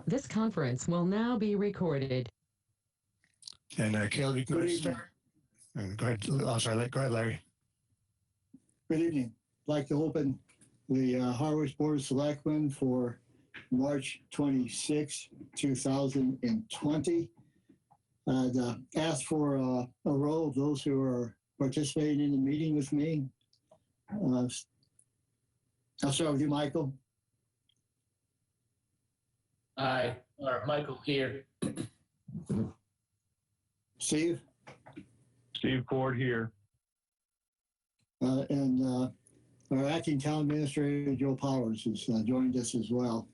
This conference will now be recorded. And Caleb, you can go ahead and start. And go ahead. Oh, sorry. Go ahead, Larry. Good evening. I'd like to open the Harwich Board of Selectmen for March 26, 2020. I'd ask for a roll of those who are participating in the meeting with me. I'll start with you, Michael. Aye. Michael here. Steve? Steve Ford here. And our acting town administrator, Joe Powers, has joined us as well.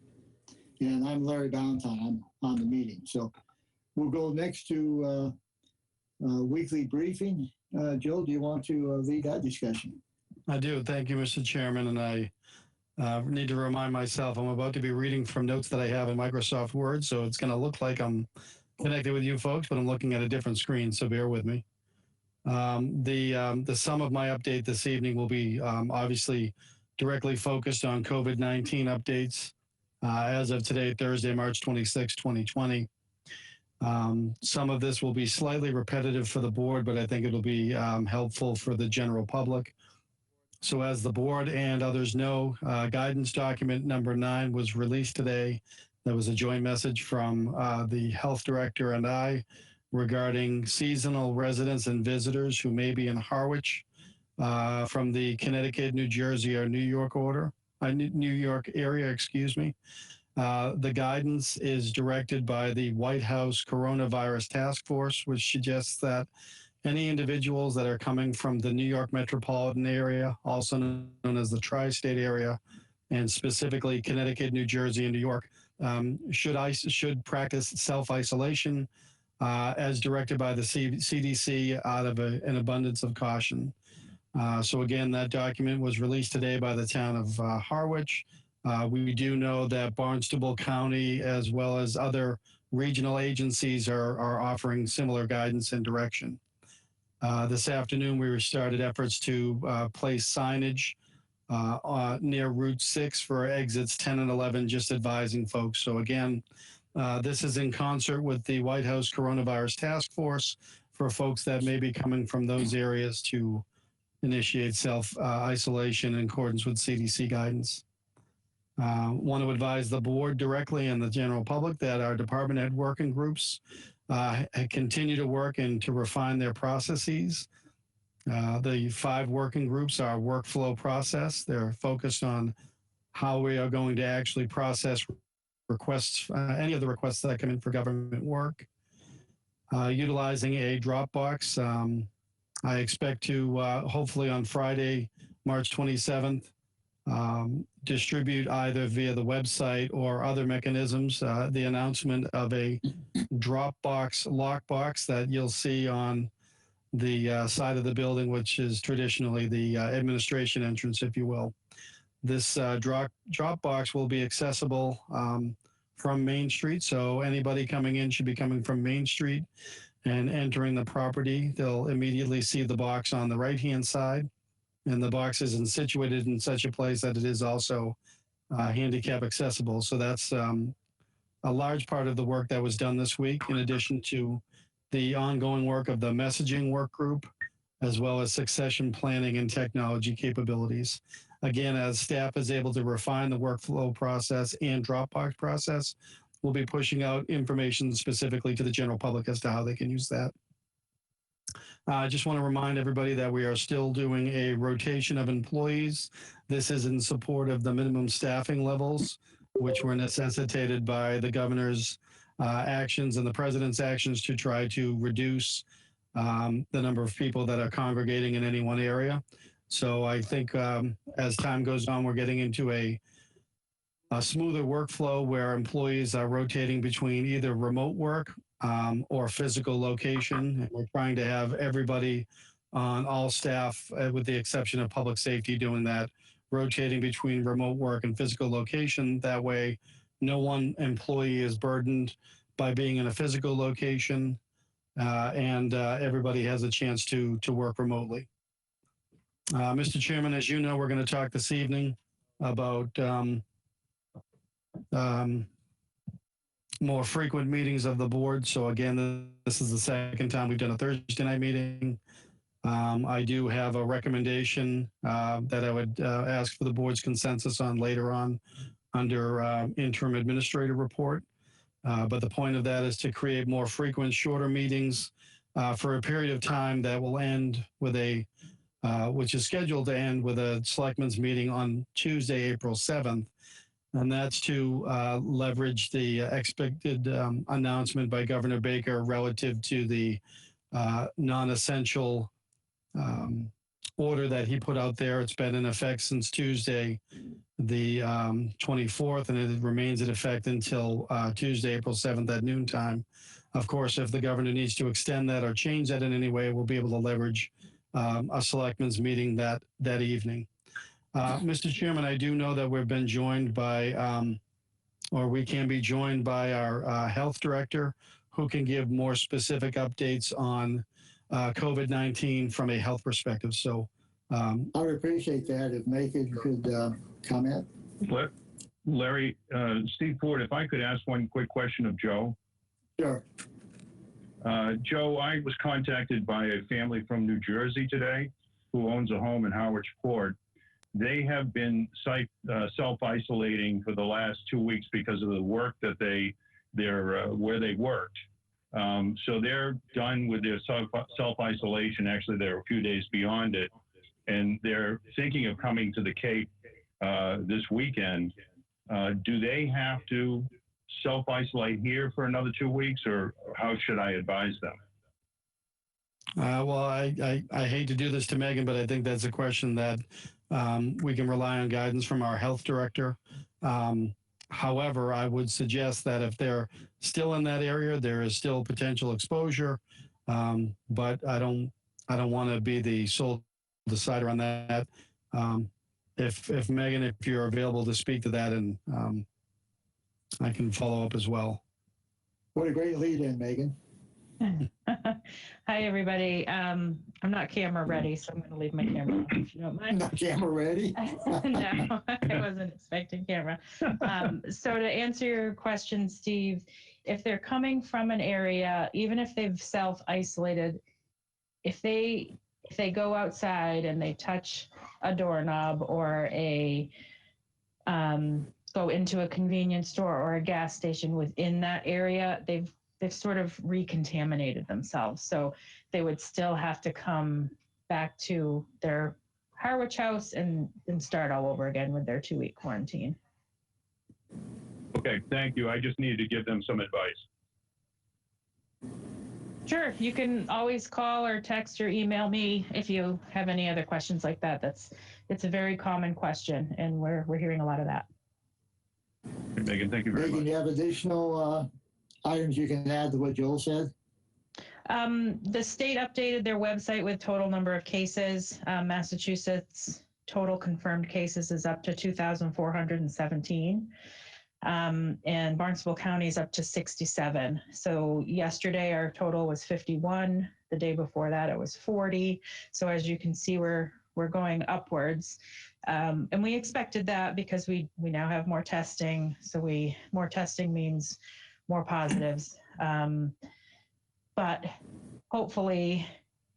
And I'm Larry Ballantyne. I'm on the meeting. So we'll go next to weekly briefing. Joe, do you want to lead that discussion? I do. Thank you, Mr. Chairman. And I need to remind myself I'm about to be reading from notes that I have in Microsoft Word. So it's going to look like I'm connected with you folks, but I'm looking at a different screen. So bear with me. The sum of my update this evening will be obviously directly focused on COVID-19 updates as of today, Thursday, March 26, 2020. Some of this will be slightly repetitive for the board, but I think it'll be helpful for the general public. So as the board and others know, guidance document number 9 was released today. That was a joint message from the health director and I regarding seasonal residents and visitors who may be in Harwich from the Connecticut, New Jersey, or New York area, excuse me. The guidance is directed by the White House Coronavirus Task Force, which suggests that any individuals that are coming from the New York metropolitan area, also known as the tri-state area, and specifically Connecticut, New Jersey, and New York, should practice self-isolation as directed by the CDC out of an abundance of caution. So again, that document was released today by the town of Harwich. We do know that Barnstable County, as well as other regional agencies, are offering similar guidance and direction. This afternoon, we started efforts to place signage near Route 6 for exits 10 and 11, just advising folks. So again, this is in concert with the White House Coronavirus Task Force for folks that may be coming from those areas to initiate self-isolation in accordance with CDC guidance. Want to advise the board directly and the general public that our department head working groups continue to work and to refine their processes. The 5 working groups are workflow process. They're focused on how we are going to actually process requests, any of the requests that come in for government work. Utilizing a Dropbox. I expect to hopefully on Friday, March 27th, distribute either via the website or other mechanisms the announcement of a Dropbox lockbox that you'll see on the side of the building, which is traditionally the administration entrance, if you will. This Dropbox will be accessible from Main Street, so anybody coming in should be coming from Main Street and entering the property. They'll immediately see the box on the right-hand side, and the box is situated in such a place that it is also handicap accessible. So that's a large part of the work that was done this week, in addition to the ongoing work of the messaging work group, as well as succession planning and technology capabilities. Again, as staff is able to refine the workflow process and Dropbox process, we'll be pushing out information specifically to the general public as to how they can use that. I just want to remind everybody that we are still doing a rotation of employees. This is in support of the minimum staffing levels, which were necessitated by the governor's actions and the president's actions to try to reduce the number of people that are congregating in any one area. So I think as time goes on, we're getting into a smoother workflow where employees are rotating between either remote work or physical location. And we're trying to have everybody on all staff, with the exception of public safety, doing that, rotating between remote work and physical location. That way, no one employee is burdened by being in a physical location, and everybody has a chance to work remotely. Mr. Chairman, as you know, we're going to talk this evening about more frequent meetings of the board. So again, this is the second time we've done a Thursday night meeting. I do have a recommendation that I would ask for the board's consensus on later on under interim administrator report. But the point of that is to create more frequent, shorter meetings for a period of time that will end with which is scheduled to end with a selectmen's meeting on Tuesday, April 7th. And that's to leverage the expected announcement by Governor Baker relative to the non-essential order that he put out there. It's been in effect since Tuesday, the 24th, and it remains in effect until Tuesday, April 7th at noontime. Of course, if the governor needs to extend that or change that in any way, we'll be able to leverage a selectmen's meeting that evening. Mr. Chairman, I do know that we've been joined by, or we can be joined by our health director, who can give more specific updates on COVID-19 from a health perspective. So I would appreciate that if Megan could comment. Larry, Steve Ford, if I could ask one quick question of Joe. Sure. Joe, I was contacted by a family from New Jersey today who owns a home in Harwich Board. They have been self-isolating for the last 2 weeks because of the work that where they worked. So they're done with their self-isolation. Actually, they're a few days beyond it. And they're thinking of coming to the Cape this weekend. Do they have to self-isolate here for another 2 weeks, or how should I advise them? Well, I hate to do this to Megan, but I think that's a question that we can rely on guidance from our health director. However, I would suggest that if they're still in that area, there is still potential exposure. But I don't want to be the sole decider on that. If Megan, if you're available to speak to that, and I can follow up as well. What a great lead in, Megan. Hi, everybody. I'm not camera ready, so I'm going to leave my camera on if you don't mind. Not camera ready? No, I wasn't expecting camera. So to answer your question, Steve, if they're coming from an area, even if they've self-isolated, if they go outside and they touch a doorknob or go into a convenience store or a gas station within that area, they've sort of recontaminated themselves. So they would still have to come back to their Harwich house and start all over again with their 2-week quarantine. Okay, thank you. I just needed to give them some advice. Sure, you can always call or text or email me if you have any other questions like that. It's a very common question, and we're hearing a lot of that. Megan, thank you very Megan, much. you have additional items you can add to what Joel said? The state updated their website with total number of cases. Massachusetts total confirmed cases is up to 2,417. And Barnstable County is up to 67. So yesterday our total was 51. The day before that it was 40. So as you can see, we're going upwards. And we expected that because we now have more testing. So more testing means more positives. But hopefully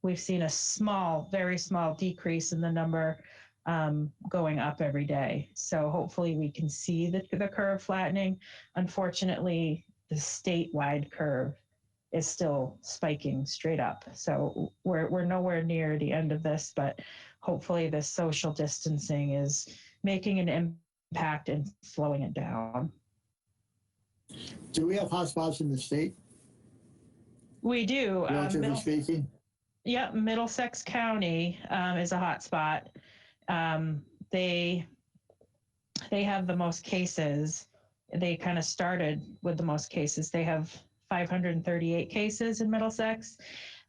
we've seen a very small decrease in the number going up every day. So hopefully we can see the curve flattening. Unfortunately, the statewide curve is still spiking straight up. So we're nowhere near the end of this, but hopefully this social distancing is making an impact and slowing it down. Do we have hotspots in the state, We do. relatively speaking? Yep, Middlesex County is a hotspot. They have the most cases. They kind of started with the most cases. They have 538 cases in Middlesex.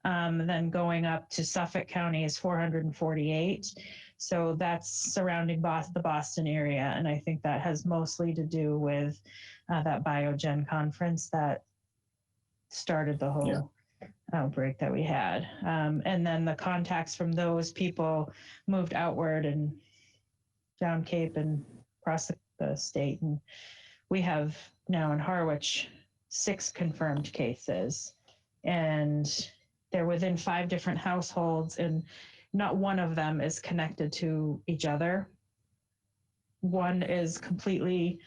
Then going up to Suffolk County is 448. So that's surrounding the Boston area. And I think that has mostly to do with that Biogen conference that started the whole outbreak that we had. And then the contacts from those people moved outward and down Cape and across the state. And we have now in Harwich 6 confirmed cases. And they're within 5 different households, and not one of them is connected to each other. One is completely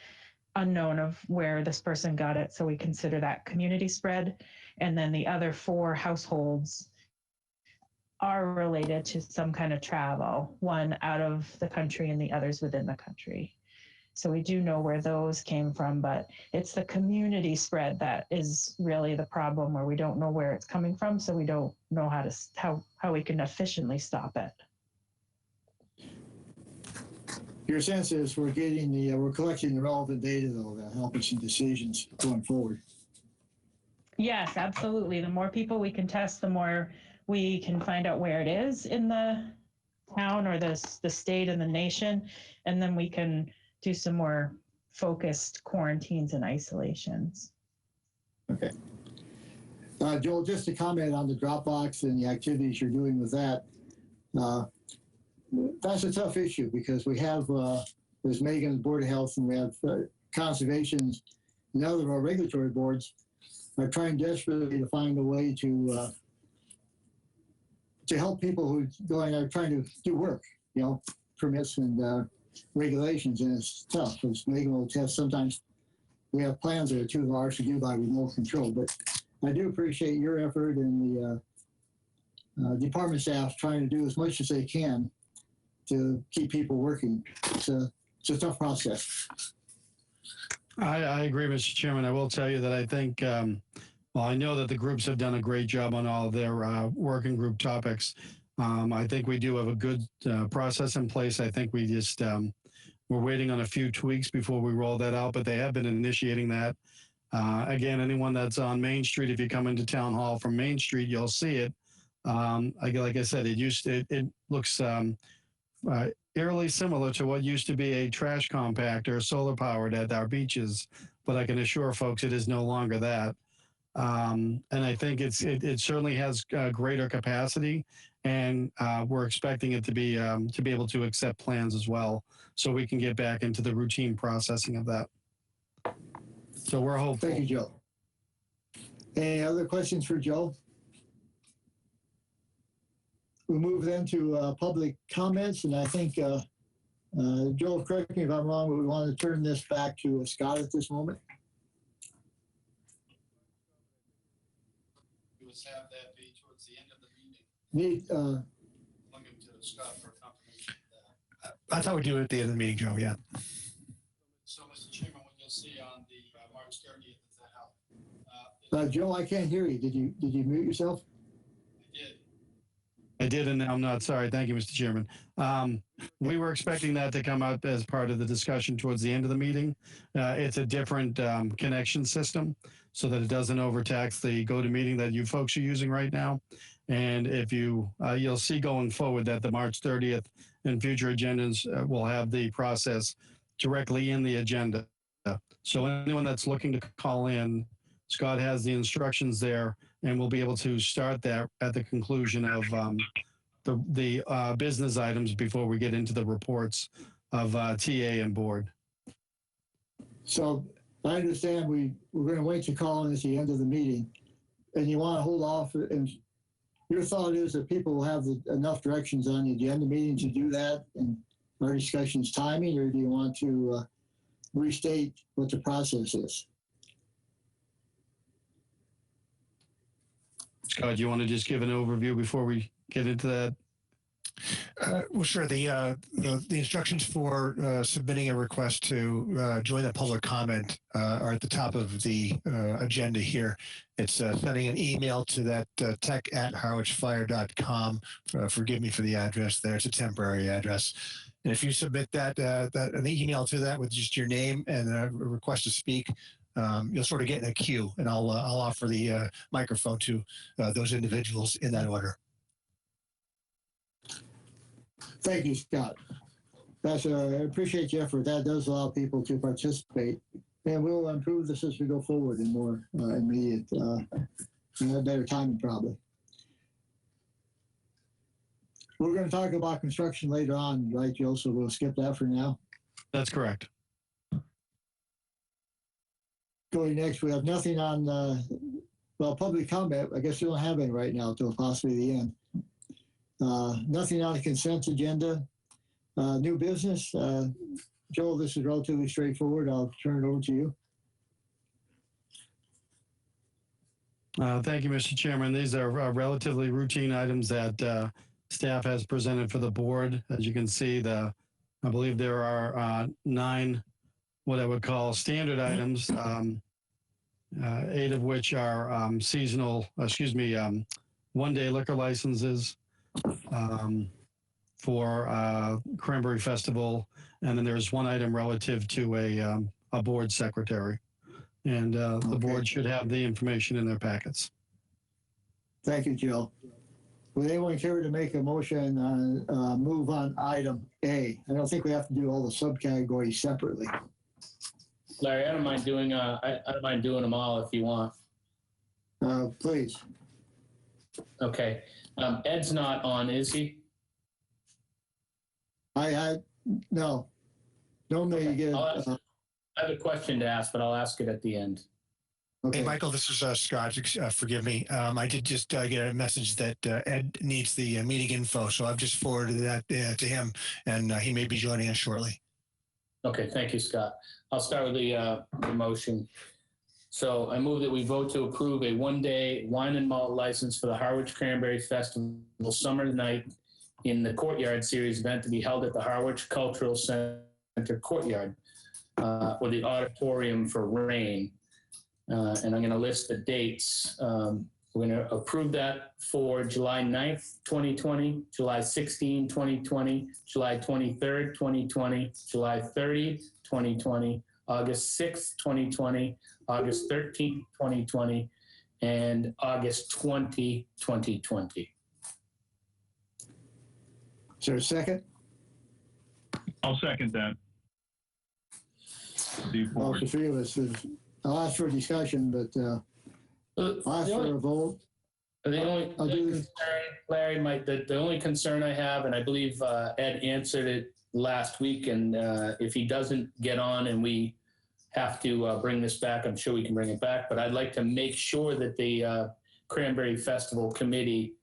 unknown of where this person got it, so we consider that community spread. And then the other 4 households are related to some kind of travel, one out of the country and the others within the country. So we do know where those came from, but it's the community spread that is really the problem, where we don't know where it's coming from, so we don't know how we can efficiently stop it. Your sense is we're collecting the relevant data though that help us in decisions going forward. Yes, absolutely. The more people we can test, the more we can find out where it is in the town or the state and the nation, and then we can do some more focused quarantines and isolations. Okay. Joel, just to comment on the Dropbox and the activities you're doing with that, that's a tough issue because we have, there's Megan's Board of Health, and we have Conservation, and other of our regulatory boards are trying desperately to find a way to help people who are trying to do work, permits and regulations, and it's tough. As Megan will test, sometimes we have plans that are too large to do by remote control. But I do appreciate your effort and the department staff trying to do as much as they can to keep people working. It's a tough process. I agree, Mr. Chairman. I will tell you that I think, well, I know that the groups have done a great job on all of their working group topics. I think we do have a good process in place. I think we just, we're waiting on a few tweaks before we roll that out, but they have been initiating that. Again, anyone that's on Main Street, if you come into Town Hall from Main Street, you'll see it. Like I said, it looks eerily similar to what used to be a trash compactor, solar powered at our beaches, but I can assure folks it is no longer that. And I think it certainly has greater capacity, and we're expecting it to be able to accept plans as well, so we can get back into the routine processing of that. So we're hopeful. Thank you, Joe. Any other questions for Joe? We'll move then to public comments, and I think, Joe, correct me if I'm wrong, but we want to turn this back to Scott at this moment. Have that be towards the end of the meeting. Looking to Scott for confirmation of that. I thought we'd do it at the end of the meeting, Joe. Yeah. So, Mr. Chairman, what you'll see on the March 30th is that how. Joe, I can't hear you. Did you mute yourself? I did, and I'm not sorry. Thank you, Mr. Chairman. We were expecting that to come out as part of the discussion towards the end of the meeting. It's a different connection system, so that it doesn't overtax the GoToMeeting that you folks are using right now. And if you'll see going forward that the March 30th and future agendas will have the process directly in the agenda. So anyone that's looking to call in, Scott has the instructions there, and we'll be able to start that at the conclusion of the business items before we get into the reports of TA and board. So I understand we're going to wait to call in at the end of the meeting, and you want to hold off. And your thought is that people will have enough directions on the agenda meeting to do that, and our discussion's timing, or do you want to restate what the process is? Scott, do you want to just give an overview before we get into that? Well, sure. The instructions for submitting a request to join the public comment are at the top of the agenda here. It's sending an email to that tech@harwichfire.com. Forgive me for the address there. It's a temporary address. And if you submit an email to that with just your name and a request to speak, you'll sort of get in a queue, and I'll offer the microphone to those individuals in that order. Thank you, Scott. I appreciate your effort. That does allow people to participate, and we'll improve this as we go forward in more immediate, better timing probably. We're going to talk about construction later on, right, Joe? So we'll skip that for now. That's correct. going next, we have nothing on, well, public comment. I guess we don't have any right now till possibly the end. Nothing on the consent agenda. New business. Joel, this is relatively straightforward. I'll turn it over to you. Thank you, Mr. Chairman. These are relatively routine items that staff has presented for the board. As you can see, I believe there are 9 what I would call standard items, 8 of which are seasonal, one-day liquor licenses for Cranberry Festival. And then there's 1 item relative to a board secretary. And the board should have the information in their packets. Thank you, Jill. Would anyone care to make a motion on move on item A? I don't think we have to do all the subcategories separately. Larry, I don't mind doing them all if you want. Please. Okay. Ed's not on, is he? No. Normally you get. I have a question to ask, but I'll ask it at the end. Okay. Hey, Michael, this is Scott. Forgive me. I did just get a message that Ed needs the meeting info, so I've just forwarded that to him, and he may be joining us shortly. Okay, thank you, Scott. I'll start with the motion. So I move that we vote to approve a 1-day wine and malt license for the Harwich Cranberry Festival Summer Night in the Courtyard Series event to be held at the Harwich Cultural Center Courtyard. Or the auditorium for rain. And I'm going to list the dates. We're going to approve that for July 9th, 2020, July 16, 2020, July 23rd, 2020, July 30, 2020, August 6th, 2020, August 13th, 2020, and August 20, 2020. Is there a second? I'll second that. Well, the 3 of us. I'll ask for a discussion, but I'll ask for a vote. The only concern, Larry, the only concern I have, and I believe Ed answered it last week, and if he doesn't get on and we have to bring this back, I'm sure we can bring it back, but I'd like to make sure that the Cranberry Festival Committee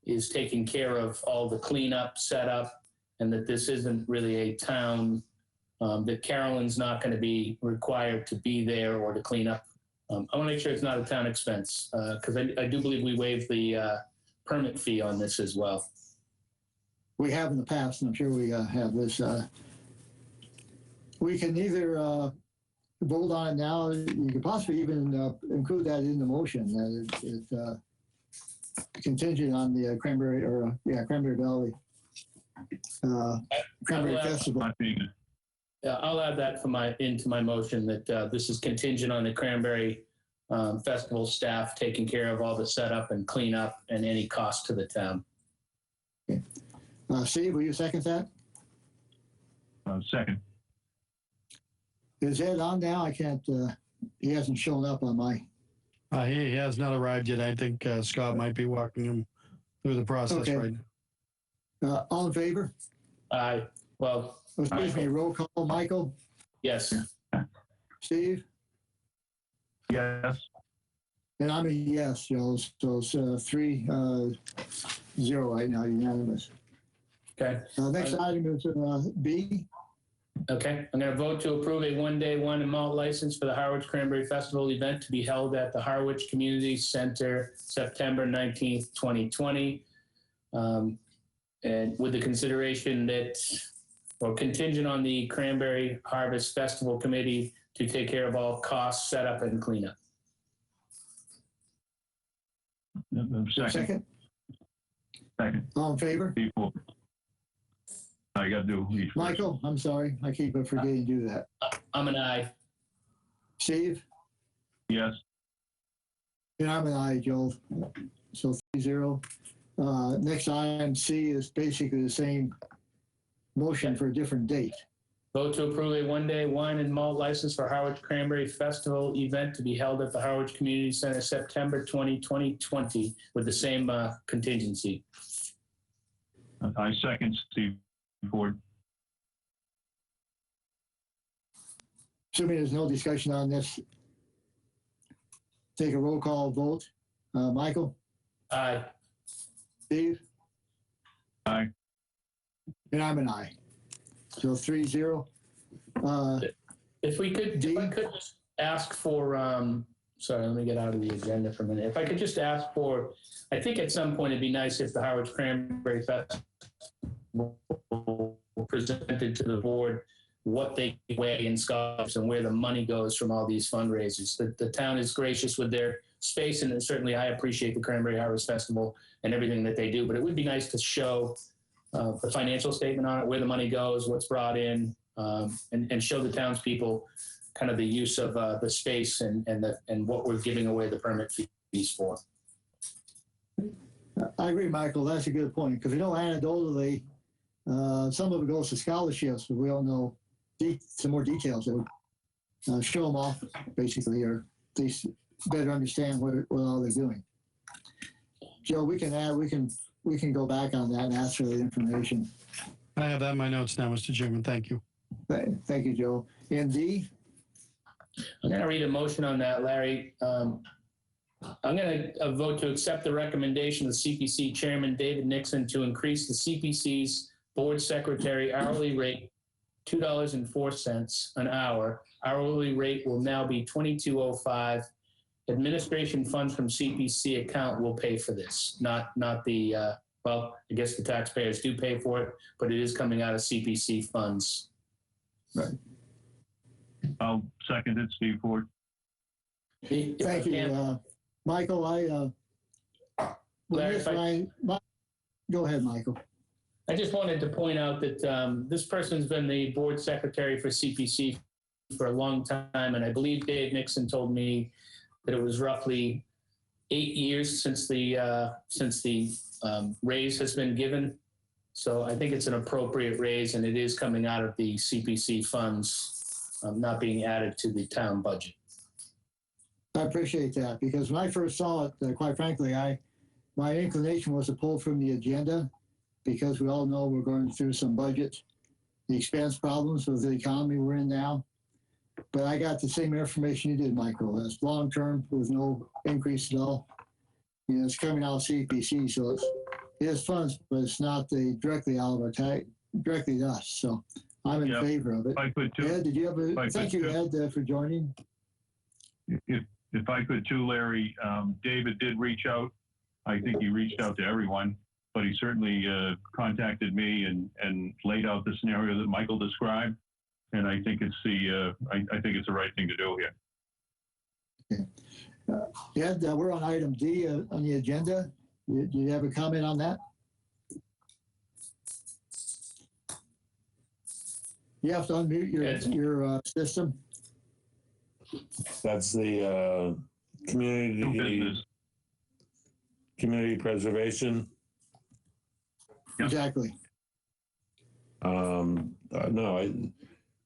is taking care of all the cleanup, setup, and that this isn't really a town that Carolyn's not going to be required to be there or to clean up. I want to make sure it's not a town expense because I do believe we waived the permit fee on this as well. We have in the past, and I'm sure we have this. We can either vote on it now. You could possibly even include that in the motion. That it's contingent on the Cranberry Valley Cranberry Festival. Yeah, I'll add that into my motion that this is contingent on the Cranberry Festival staff taking care of all the setup and cleanup and any cost to the town. Okay. Steve, will you second that? Second. Is Ed on now? I can't, he hasn't shown up on my. He has not arrived yet. I think Scott might be walking him through the process right now. All in favor? Aye. Well, excuse me, roll call. Michael? yes. Steve? Yes. And I'm a yes, Joe. So it's 3-0 right now, unanimous. Okay. Next item is B. Okay. I'm going to vote to approve a 1-day wine and malt license for the Harwich Cranberry Festival event to be held at the Harwich Community Center, September 19th, 2020. And with the consideration that, or contingent on the Cranberry Harvest Festival Committee to take care of all costs, setup, and cleanup. Second. Second. All in favor? People. I got to do each. Michael, I'm sorry. I keep forgetting to do that. I'm an aye. Steve? Yes. And I'm an aye, Joel. So 3-0. Next item C is basically the same motion for a different date. Vote to approve a 1-day wine and malt license for Harwich Cranberry Festival event to be held at the Harwich Community Center, September 20, 2020, with the same contingency. I second Steve Ford. Assuming there's no discussion on this, take a roll call vote. Michael, Aye. Steve, Aye. and I'm an aye. So 3-0. If I could just ask for, sorry, let me get out of the agenda for a minute. If I could just ask for, I think at some point it'd be nice if the Harwich Cranberry Festival presented to the board what they weigh in scholarships and where the money goes from all these fundraisers. The town is gracious with their space, and certainly I appreciate the Cranberry Harvest Festival and everything that they do, but it would be nice to show the financial statement on it, where the money goes, what's brought in, and show the townspeople kind of the use of the space and what we're giving away the permit fees for. I agree, Michael. That's a good point, because we know anecdotally, some of it goes to scholarships, but we don't know some more details that would show them off, basically, or at least better understand what all they're doing. Joe, we can go back on that and ask for the information. I have that in my notes now, Mr. Chairman. Thank you. Thank you, Joe. And D? I'm going to read a motion on that, Larry. I'm going to vote to accept the recommendation of the CPC Chairman, David Nixon, to increase the CPC's Board Secretary hourly rate $2.04 an hour. Hourly rate will now be $22.05. Administration funds from CPC account will pay for this, not the, well, I guess the taxpayers do pay for it, but it is coming out of CPC funds. Right. I'll second it, Steve Ford. Thank you, Michael. Larry, go ahead, Michael. I just wanted to point out that this person's been the board secretary for CPC for a long time, and I believe Dave Nixon told me that it was roughly 8 years since the raise has been given. So I think it's an appropriate raise, and it is coming out of the CPC funds, not being added to the town budget. I appreciate that, because when I first saw it, quite frankly, my inclination was to pull from the agenda, because we all know we're going through some budget, the expense problems with the economy we're in now. But I got the same information you did, Michael. It's long-term with no increase at all. You know, it's coming out of CPC, so it is funds, but it's not directly out of our tax, directly to us. So I'm in favor of it. If I could too. Ed, did you have a, thank you, too. Ed, for joining. If I could too, Larry, David did reach out. I think he reached out to everyone, but he certainly contacted me and laid out the scenario that Michael described. And I think it's I think it's the right thing to do here. Okay. Ed, we're on item D on the agenda. Do you have a comment on that? You have to unmute your system. That's the community preservation. Yep. Exactly. No,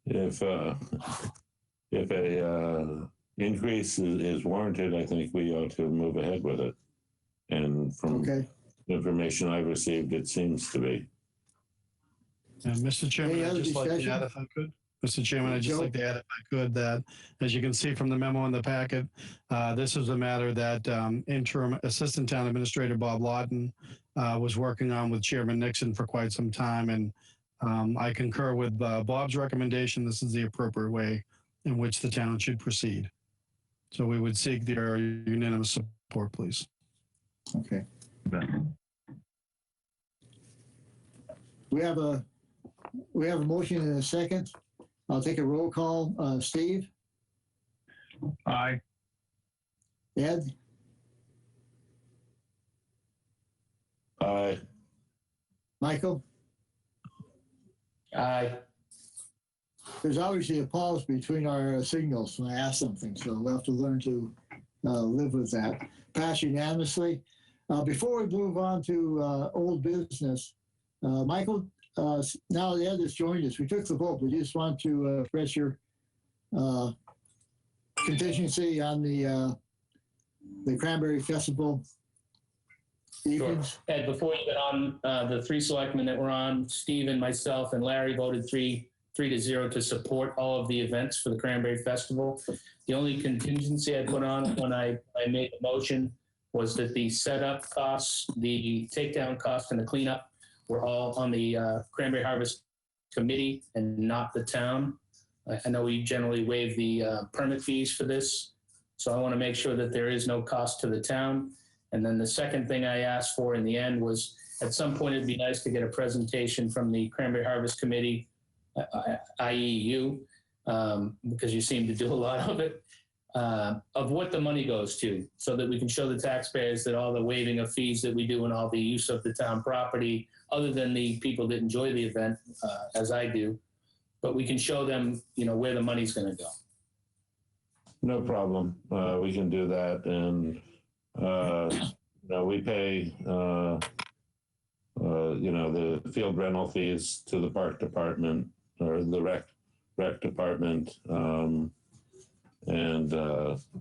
if a increase is warranted, I think we ought to move ahead with it. And from the information I've received, it seems to be. And Mr. Chairman, I'd just like to add, if I could. Mr. Chairman, I'd just like to add, if I could, that as you can see from the memo in the packet, this is a matter that interim Assistant Town Administrator Bob Lawton was working on with Chairman Nixon for quite some time. And I concur with Bob's recommendation. This is the appropriate way in which the town should proceed. So we would seek their unanimous support, please. Okay. We have a motion and a second. I'll take a roll call. Steve? Aye. Ed? Aye. Michael? Aye. There's obviously a pause between our signals when I ask something, so we'll have to learn to live with that. Pass unanimously. Before we move on to old business, Michael, now the Ed has joined us. We took the vote. We just want to express your contingency on the Cranberry Festival evenings. Sure. Ed, before you get on, the three selectmen that were on, Steve and myself and Larry voted 3 3-0 to support all of the events for the Cranberry Festival. The only contingency I put on when I made the motion was that the setup costs, the takedown cost, and the cleanup were all on the Cranberry Harvest Committee and not the town. I know we generally waive the permit fees for this, so I want to make sure that there is no cost to the town. And then the second thing I asked for in the end was, at some point, it'd be nice to get a presentation from the Cranberry Harvest Committee, i.e. you, because you seem to do a lot of it, of what the money goes to, so that we can show the taxpayers that all the waiving of fees that we do and all the use of the town property, other than the people that enjoy the event, as I do, but we can show them, where the money's going to go. No problem. We can do that. And, we pay, the field rental fees to the park department or the rec department, and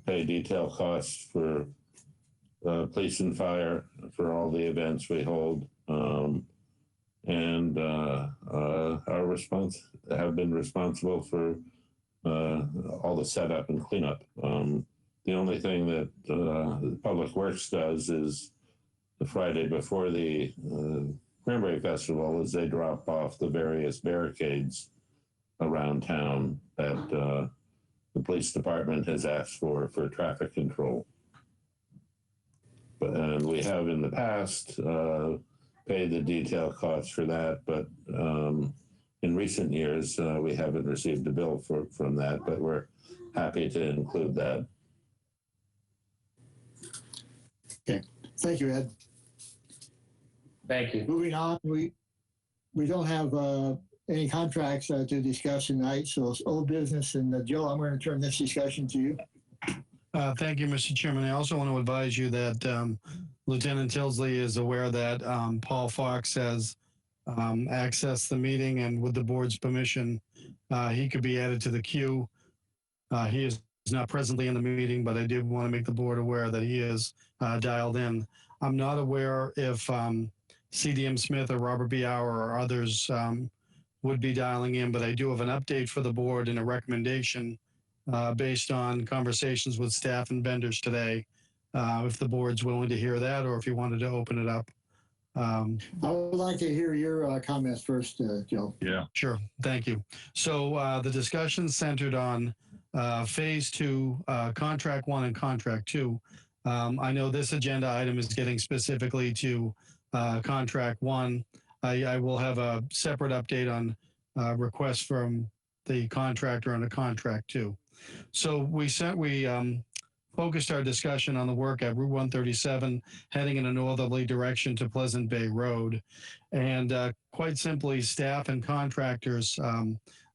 pay detail costs for police and fire for all the events we hold. And have been responsible for all the setup and cleanup. The only thing that the Public Works does is the Friday before the Cranberry Festival is they drop off the various barricades around town that the police department has asked for traffic control. And we have in the past paid the detail costs for that, but in recent years, we haven't received a bill from that, but we're happy to include that. Okay, thank you, Ed. Thank you. Moving on, we don't have any contracts to discuss tonight, so it's old business. And Joe, I'm going to turn this discussion to you. Thank you, Mr. Chairman. I also want to advise you that Lieutenant Tilsley is aware that Paul Fox has accessed the meeting, and with the board's permission, he could be added to the queue. He is not presently in the meeting, but I did want to make the board aware that he is dialed in. I'm not aware if CDM Smith or Robert B. Hour or others would be dialing in, but I do have an update for the board and a recommendation based on conversations with staff and vendors today, if the board's willing to hear that, or if you wanted to open it up. I would like to hear your comments first, Joe. Yeah. Sure. Thank you. So the discussion centered on phase 2, contract 1 and contract 2. I know this agenda item is getting specifically to contract 1. I will have a separate update on requests from the contractor on a contract 2. So we focused our discussion on the work at Route 137, heading in a northerly direction to Pleasant Bay Road. And quite simply, staff and contractors,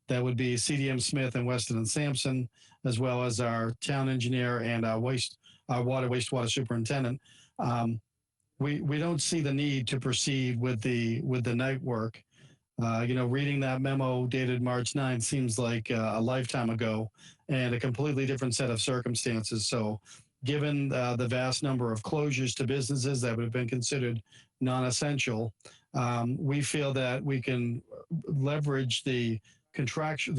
that would be CDM Smith and Weston and Sampson, as well as our town engineer and our wastewater superintendent. We don't see the need to proceed with the night work. Reading that memo dated March 9th seems like a lifetime ago and a completely different set of circumstances. So given the vast number of closures to businesses that would have been considered non-essential, we feel that we can leverage the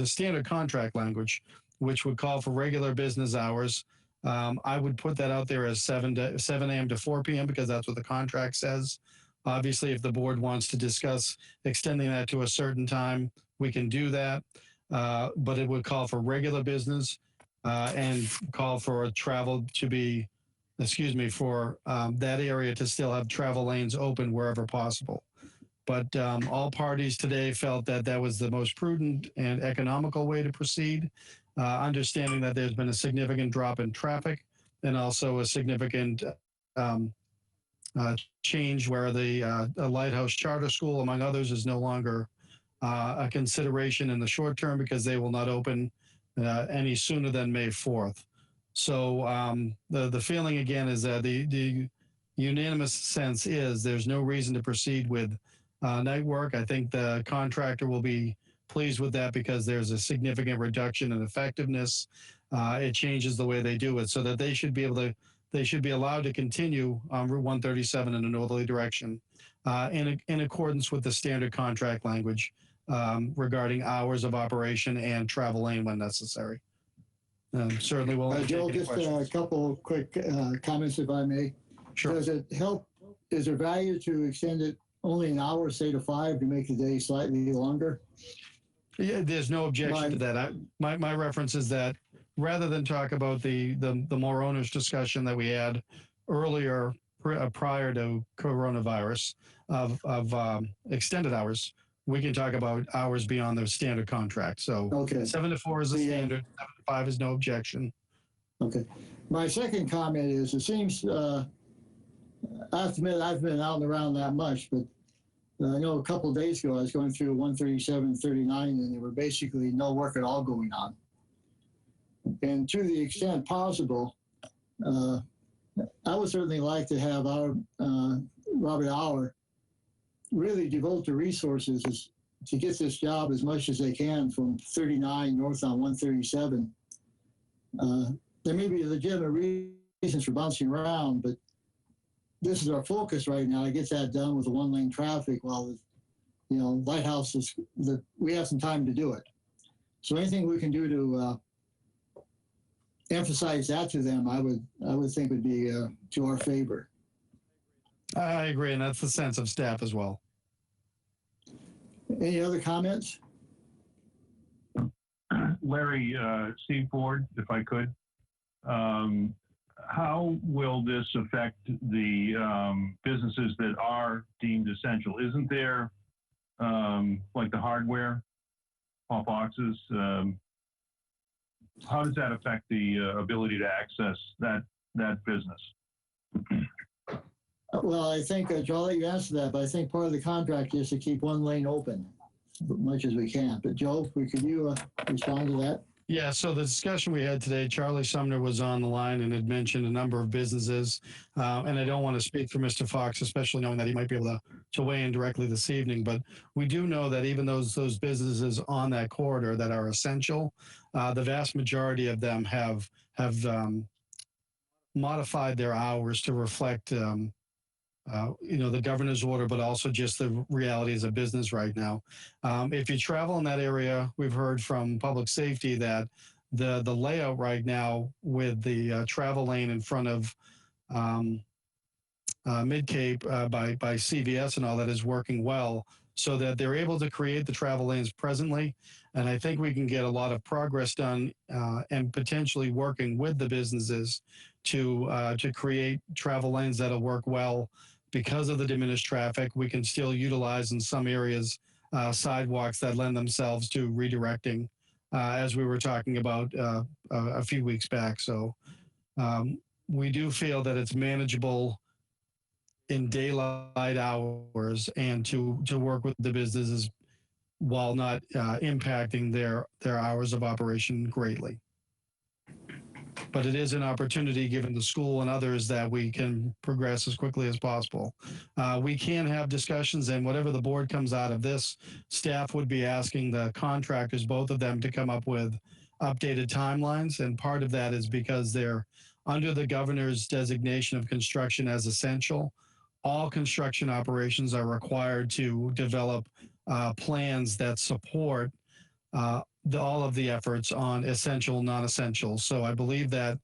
standard contract language, which would call for regular business hours. I would put that out there as 7 a.m. to 4 p.m. because that's what the contract says. Obviously, if the board wants to discuss extending that to a certain time, we can do that. But it would call for regular business and call for travel to be, for that area to still have travel lanes open wherever possible. But all parties today felt that that was the most prudent and economical way to proceed, understanding that there's been a significant drop in traffic and also a significant change where the Lighthouse Charter School, among others, is no longer a consideration in the short term because they will not open any sooner than May 4th. So the feeling again is that the unanimous sense is there's no reason to proceed with night work. I think the contractor will be pleased with that because there's a significant reduction in effectiveness. It changes the way they do it so that they should be allowed to continue on Route 137 in a northerly direction in accordance with the standard contract language. regarding hours of operation and travel lane when necessary. Certainly will take Joe, any just questions. a couple quick comments, if I may. Sure. Does it help? Is there value to extend it only an hour, say to 5, to make the day slightly longer? Yeah, there's no objection to that. My reference is that rather than talk about the more onerous discussion that we had earlier prior to coronavirus of extended hours, we can talk about hours beyond the standard contract. So Okay. 7 to 4 is the standard. 7 to 5 is no objection. Okay. My second comment is, it seems, I have to admit, I've been out and around that much, but I know a couple of days ago, I was going through 137, 39, and there were basically no work at all going on. And to the extent possible, I would certainly like to have our Robert Auer really devote the resources to get this job as much as they can from 39 north on 137. There may be legitimate reasons for bouncing around, but this is our focus right now to get that done with the one-lane traffic while the Lighthouse is we have some time to do it. So anything we can do to emphasize that to them, I would think would be to our favor. I agree, and that's the sense of staff as well. Any other comments? Larry, Steve Ford, if I could. How will this affect the businesses that are deemed essential? Isn't there, like the hardware, pop boxes? How does that affect the ability to access that business? Well, I think, Joe, I'll let you answer that, but I think part of the contract is to keep one lane open as much as we can. But Joe, could you respond to that? Yeah, so the discussion we had today, Charlie Sumner was on the line and had mentioned a number of businesses. And I don't want to speak for Mr. Fox, especially knowing that he might be able to weigh in directly this evening. But we do know that even those businesses on that corridor that are essential, the vast majority of them have modified their hours to reflect the governor's order, but also just the realities of business right now. If you travel in that area, we've heard from public safety that the layout right now with the travel lane in front of Mid-Cape by CVS and all that is working well, so that they're able to create the travel lanes presently. And I think we can get a lot of progress done and potentially working with the businesses to create travel lanes that'll work well. Because of the diminished traffic, we can still utilize in some areas sidewalks that lend themselves to redirecting, as we were talking about a few weeks back. So we do feel that it's manageable in daylight hours and to work with the businesses while not impacting their hours of operation greatly. But it is an opportunity, given the school and others, that we can progress as quickly as possible. We can have discussions, and whatever the board comes out of this, staff would be asking the contractors, both of them, to come up with updated timelines. And part of that is because they're under the governor's designation of construction as essential. All construction operations are required to develop plans that support all of the efforts on essential, non-essential. So I believe that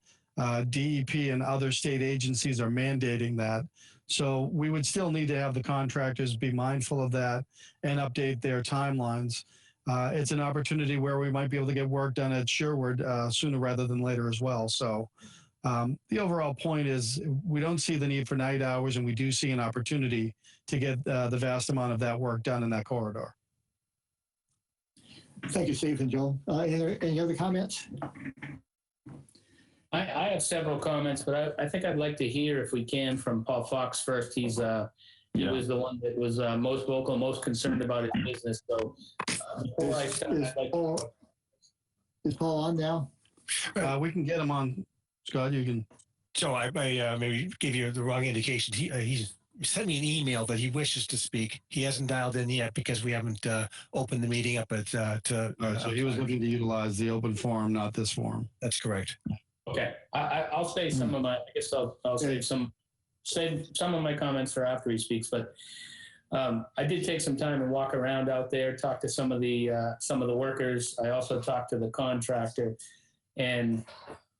DEP and other state agencies are mandating that. So we would still need to have the contractors be mindful of that and update their timelines. It's an opportunity where we might be able to get work done at Sherwood sooner rather than later as well. So the overall point is we don't see the need for night hours, and we do see an opportunity to get the vast amount of that work done in that corridor. Thank you, Steve and Joe. Any other comments? I have several comments, but I think I'd like to hear, if we can, from Paul Fox first. He was the one that was most vocal, most concerned about his business. So before I start, Is Paul on now? We can get him on. Scott, you can. So I maybe gave you the wrong indication. He's sent me an email that he wishes to speak. He hasn't dialed in yet because we haven't opened the meeting up at. So he was looking to utilize the open forum, not this forum. That's correct. Okay, I'll say some of my. I guess I'll save some of my comments for after he speaks. But I did take some time and walk around out there, talk to some of the workers. I also talked to the contractor. And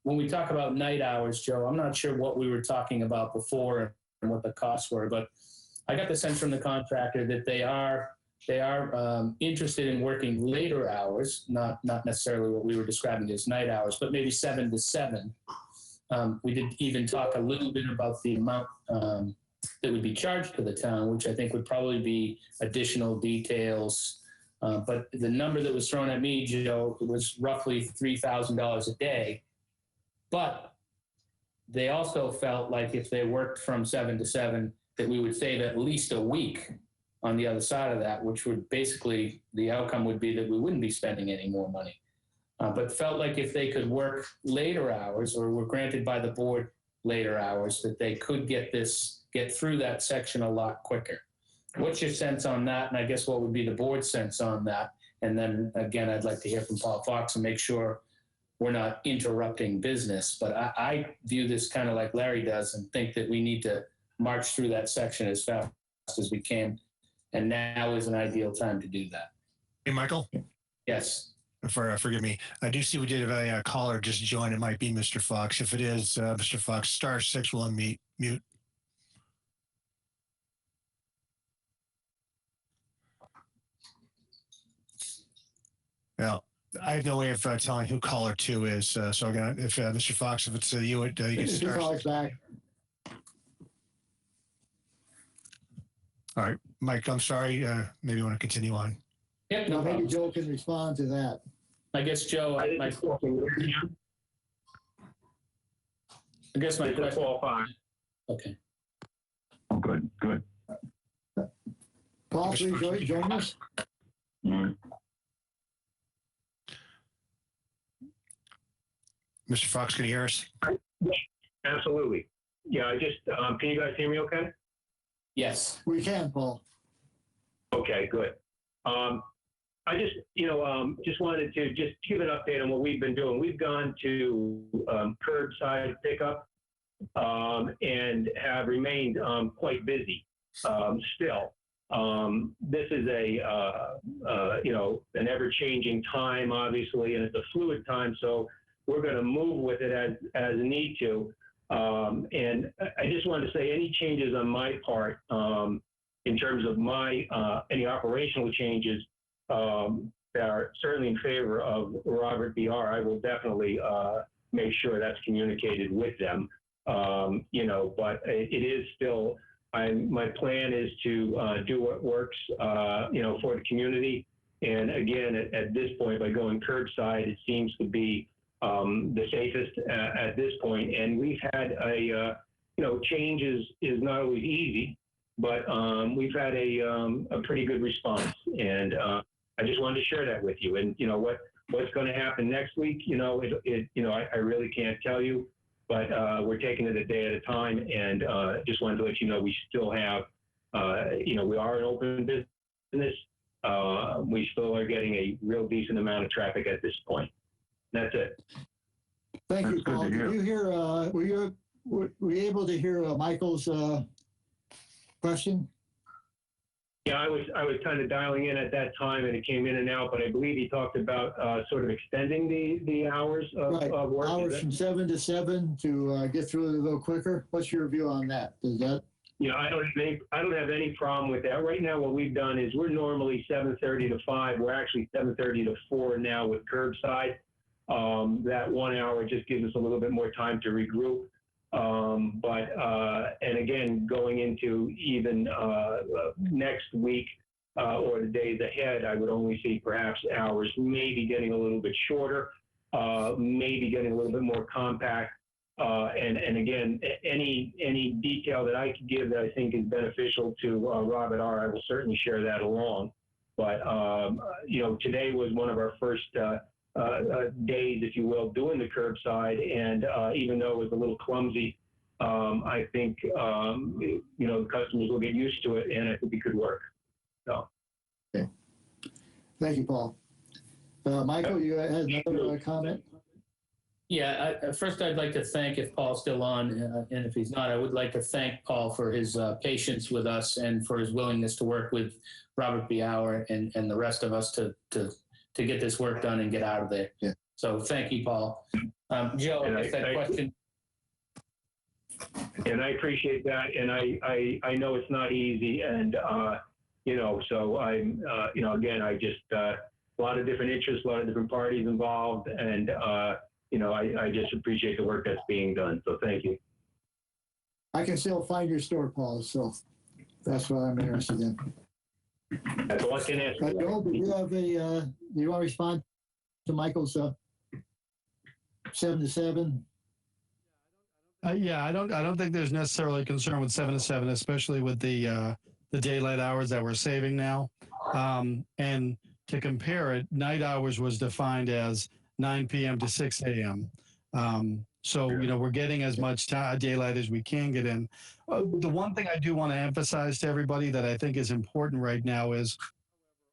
when we talk about night hours, Joe, I'm not sure what we were talking about before and what the costs were, but I got the sense from the contractor that they are interested in working later hours, not necessarily what we were describing as night hours, but maybe 7 to 7. We did even talk a little bit about the amount that would be charged to the town, which I think would probably be additional details. But the number that was thrown at me, Joe, was roughly $3,000 a day. But they also felt like if they worked from 7 to 7, that we would save at least a week on the other side of that, which would basically, the outcome would be that we wouldn't be spending any more money. But felt like if they could work later hours, or were granted by the board later hours, that they could get through that section a lot quicker. What's your sense on that? And I guess what would be the board's sense on that? And then again, I'd like to hear from Paul Fox and make sure we're not interrupting business. But I view this kind of like Larry does, and think that we need to march through that section as fast as we can. And now is an ideal time to do that. Hey, Michael? Yes. Forgive me. I do see we did have a caller just join. It might be Mr. Fox. If it is, Mr. Fox, *6 will unmute. Mute. Well, I have no way of telling who caller 2 is. So again, if Mr. Fox, if it's you, you can Mr. Fox back. All right, Mike, I'm sorry. Maybe you want to continue on. Yep, Now no maybe problem. Joe can respond to that. I guess, Joe, I guess my question. Okay. Oh, good. Paul, please join us. Mr. Fox, can you hear us? Absolutely. Yeah, I just, can you guys hear me okay? Yes. We can, Paul. Okay, good. I just, just wanted to just give an update on what we've been doing. We've gone to curbside pickup and have remained quite busy still. This is an ever-changing time, obviously, and it's a fluid time, so we're going to move with it as need to. And I just wanted to say any changes on my part in terms of my any operational changes that are certainly in favor of Robert BR, I will definitely make sure that's communicated with them. But it is still, my plan is to do what works, for the community. And again, at this point, by going curbside, it seems to be the safest at this point. And we've had change is not always easy, but we've had a pretty good response. And I just wanted to share that with you. And what's going to happen next week, I really can't tell you, but we're taking it a day at a time. And just wanted to let you know we still have, we are an open business. We still are getting a real decent amount of traffic at this point. That's it. Thank you, That's good Paul. to hear. Did you hear, were you able to hear Michael's question? Yeah, I was kind of dialing in at that time and it came in and out, but I believe he talked about sort of extending the hours of work. Hours from 7 to 7 to get through it a little quicker. What's your view on that? Does that? I don't have any problem with that. Right now, what we've done is we're normally 7:30 to 5. We're actually 7:30 to 4 now with curbside. That 1 hour just gives us a little bit more time to regroup. And again, going into even next week or the days ahead, I would only see perhaps hours maybe getting a little bit shorter, maybe getting a little bit more compact. And again, any detail that I could give that I think is beneficial to Robert R., I will certainly share that along. But, today was one of our first days, if you will, doing the curbside. And even though it was a little clumsy, I think, the customers will get used to it, and I think it could work. So. Okay. Thank you, Paul. Michael, you had another comment? Yeah, first I'd like to thank, if Paul's still on, and if he's not, I would like to thank Paul for his patience with us and for his willingness to work with Robert B. Hour and the rest of us to get this work done and get out of there. Yeah. So thank you, Paul. Joe, And I guess that question. And I appreciate that. And I know it's not easy. And, you know, so I'm, you know, again, I just, a lot of different interests, a lot of different parties involved. And, you know, I just appreciate the work that's being done. So thank you. I can still find your store, Paul, so that's what I'm interested in. That's all I can ask. Joel, do you have do you want to respond to Michael's 7 to 7? Yeah, I don't think there's necessarily a concern with 7 to 7, especially with the daylight hours that we're saving now. And to compare it, night hours was defined as 9 p.m. to 6 a.m. So, you know, we're getting as much daylight as we can get in. The one thing I do want to emphasize to everybody that I think is important right now is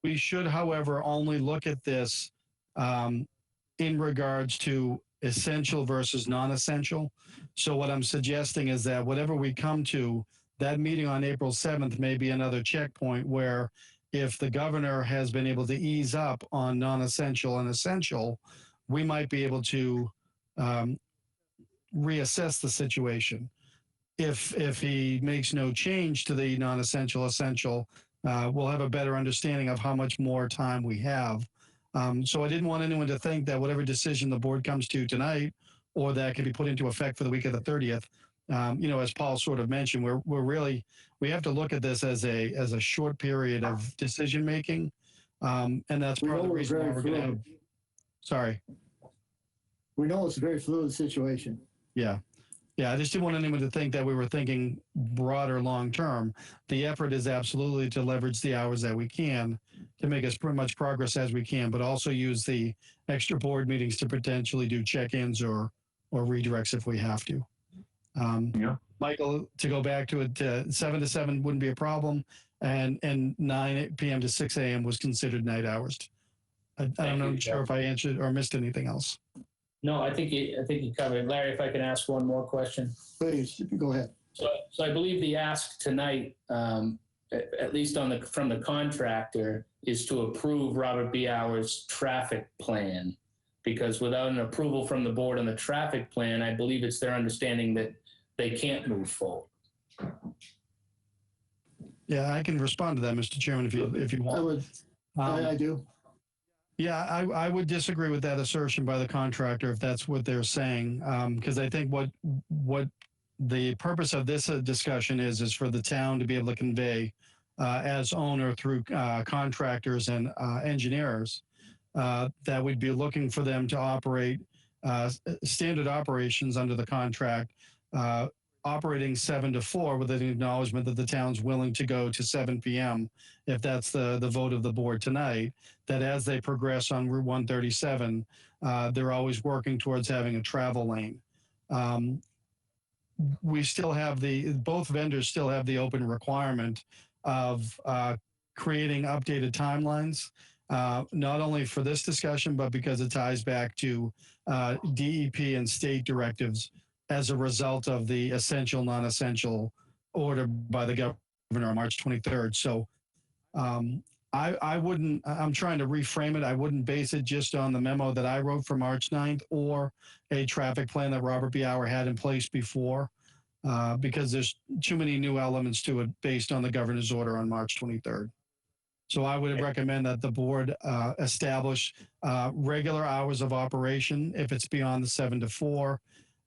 we should, however, only look at this in regards to essential versus non-essential. So what I'm suggesting is that whatever we come to, that meeting on April 7th may be another checkpoint where if the governor has been able to ease up on non-essential and essential, we might be able to reassess the situation. If he makes no change to the non-essential essential, we'll have a better understanding of how much more time we have. So I didn't want anyone to think that whatever decision the board comes to tonight, or that can be put into effect for the week of the 30th, you know, as Paul sort of mentioned, we have to look at this as a short period of decision making, and that's part of the reason why we're going to have. Sorry. We know it's a very fluid situation. Yeah. I just didn't want anyone to think that we were thinking broader long term. The effort is absolutely to leverage the hours that we can to make as much progress as we can, but also use the extra board meetings to potentially do check-ins or redirects if we have to. Yeah. Michael, to go back to it, 7 to 7 wouldn't be a problem, and 9 p.m. to 6 a.m. was considered night hours. I'm sure if I answered or missed anything else. No, I think you covered it. Larry, if I can ask one more question. Please, go ahead. So I believe the ask tonight, at least from the contractor, is to approve Robert B. Hour's traffic plan, because without an approval from the board on the traffic plan, I believe it's their understanding that they can't move forward. Yeah, I can respond to that, Mr. Chairman, if you want. I do. Yeah, I would disagree with that assertion by the contractor if that's what they're saying, because I think what the purpose of this discussion is for the town to be able to convey as owner through contractors and engineers that we'd be looking for them to operate standard operations under the contract, operating 7 to 4 with an acknowledgement that the town's willing to go to 7 p.m. if that's the vote of the board tonight, that as they progress on Route 137, they're always working towards having a travel lane. We still have both vendors still have the open requirement of creating updated timelines, not only for this discussion, but because it ties back to DEP and state directives as a result of the essential, non-essential order by the governor on March 23rd. So I wouldn't, I'm trying to reframe it. I wouldn't base it just on the memo that I wrote for March 9th or a traffic plan that Robert B. Hour had in place before, because there's too many new elements to it based on the governor's order on March 23rd. So I would recommend that the board establish regular hours of operation if it's beyond the 7 to 4.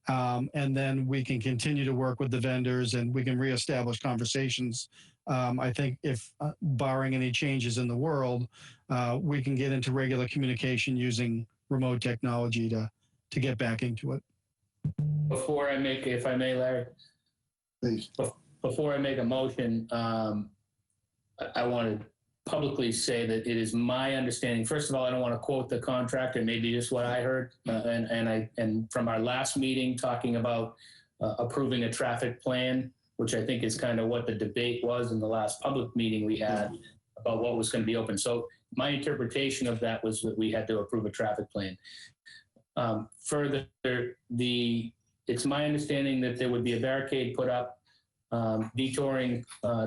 And then we can continue to work with the vendors and we can reestablish conversations. I think if barring any changes in the world, we can get into regular communication using remote technology to get back into it. Before I make, if I may, Larry, Please. Before I make a motion, I want to publicly say that it is my understanding. First of all, I don't want to quote the contractor, maybe just what I heard, and from our last meeting talking about approving a traffic plan, which I think is kind of what the debate was in the last public meeting we had about what was going to be open. So my interpretation of that was that we had to approve a traffic plan. Further, it's my understanding that there would be a barricade put up detouring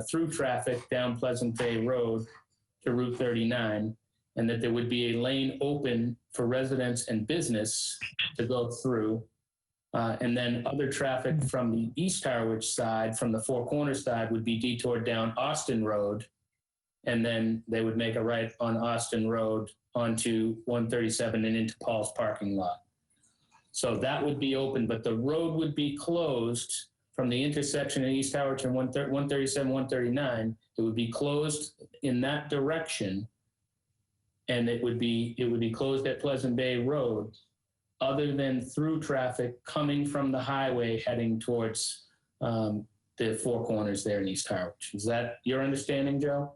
through traffic down Pleasant Bay Road to Route 39, and that there would be a lane open for residents and business to go through. And then other traffic from the East Harwich side, from the Four Corners side, would be detoured down Austin Road. And then they would make a right on Austin Road onto 137 and into Paul's parking lot. So that would be open, but the road would be closed from the intersection in East Harwich and 137, 139. It would be closed in that direction. And it would be closed at Pleasant Bay Road, other than through traffic coming from the highway heading towards the Four Corners there in East Harwich. Is that your understanding, Joe?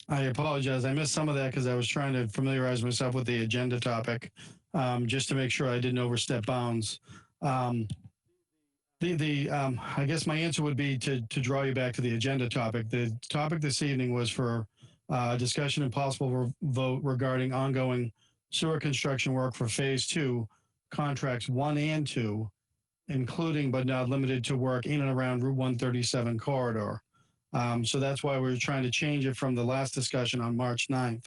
I apologize. I missed some of that because I was trying to familiarize myself with the agenda topic, just to make sure I didn't overstep bounds. I guess my answer would be to draw you back to the agenda topic. The topic this evening was for discussion and possible vote regarding ongoing sewer construction work for Phase 2, contracts 1 and 2, including but not limited to work in and around Route 137 corridor. So that's why we're trying to change it from the last discussion on March 9th.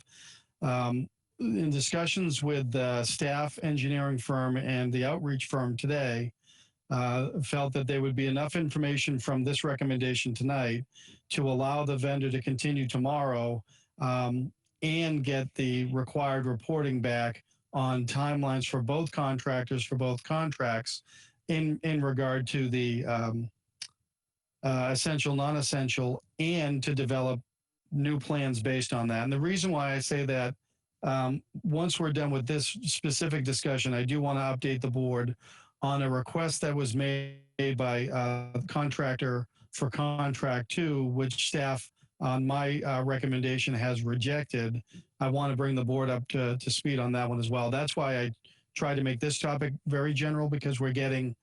In discussions with the staff engineering firm and the outreach firm today, felt that there would be enough information from this recommendation tonight to allow the vendor to continue tomorrow and get the required reporting back on timelines for both contractors for both contracts in regard to the essential, non-essential, and to develop new plans based on that. And the reason why I say that, once we're done with this specific discussion, I do want to update the board on a request that was made by contractor for contract 2, which staff on my recommendation has rejected. I want to bring the board up to speed on that one as well. That's why I tried to make this topic very general, because we're getting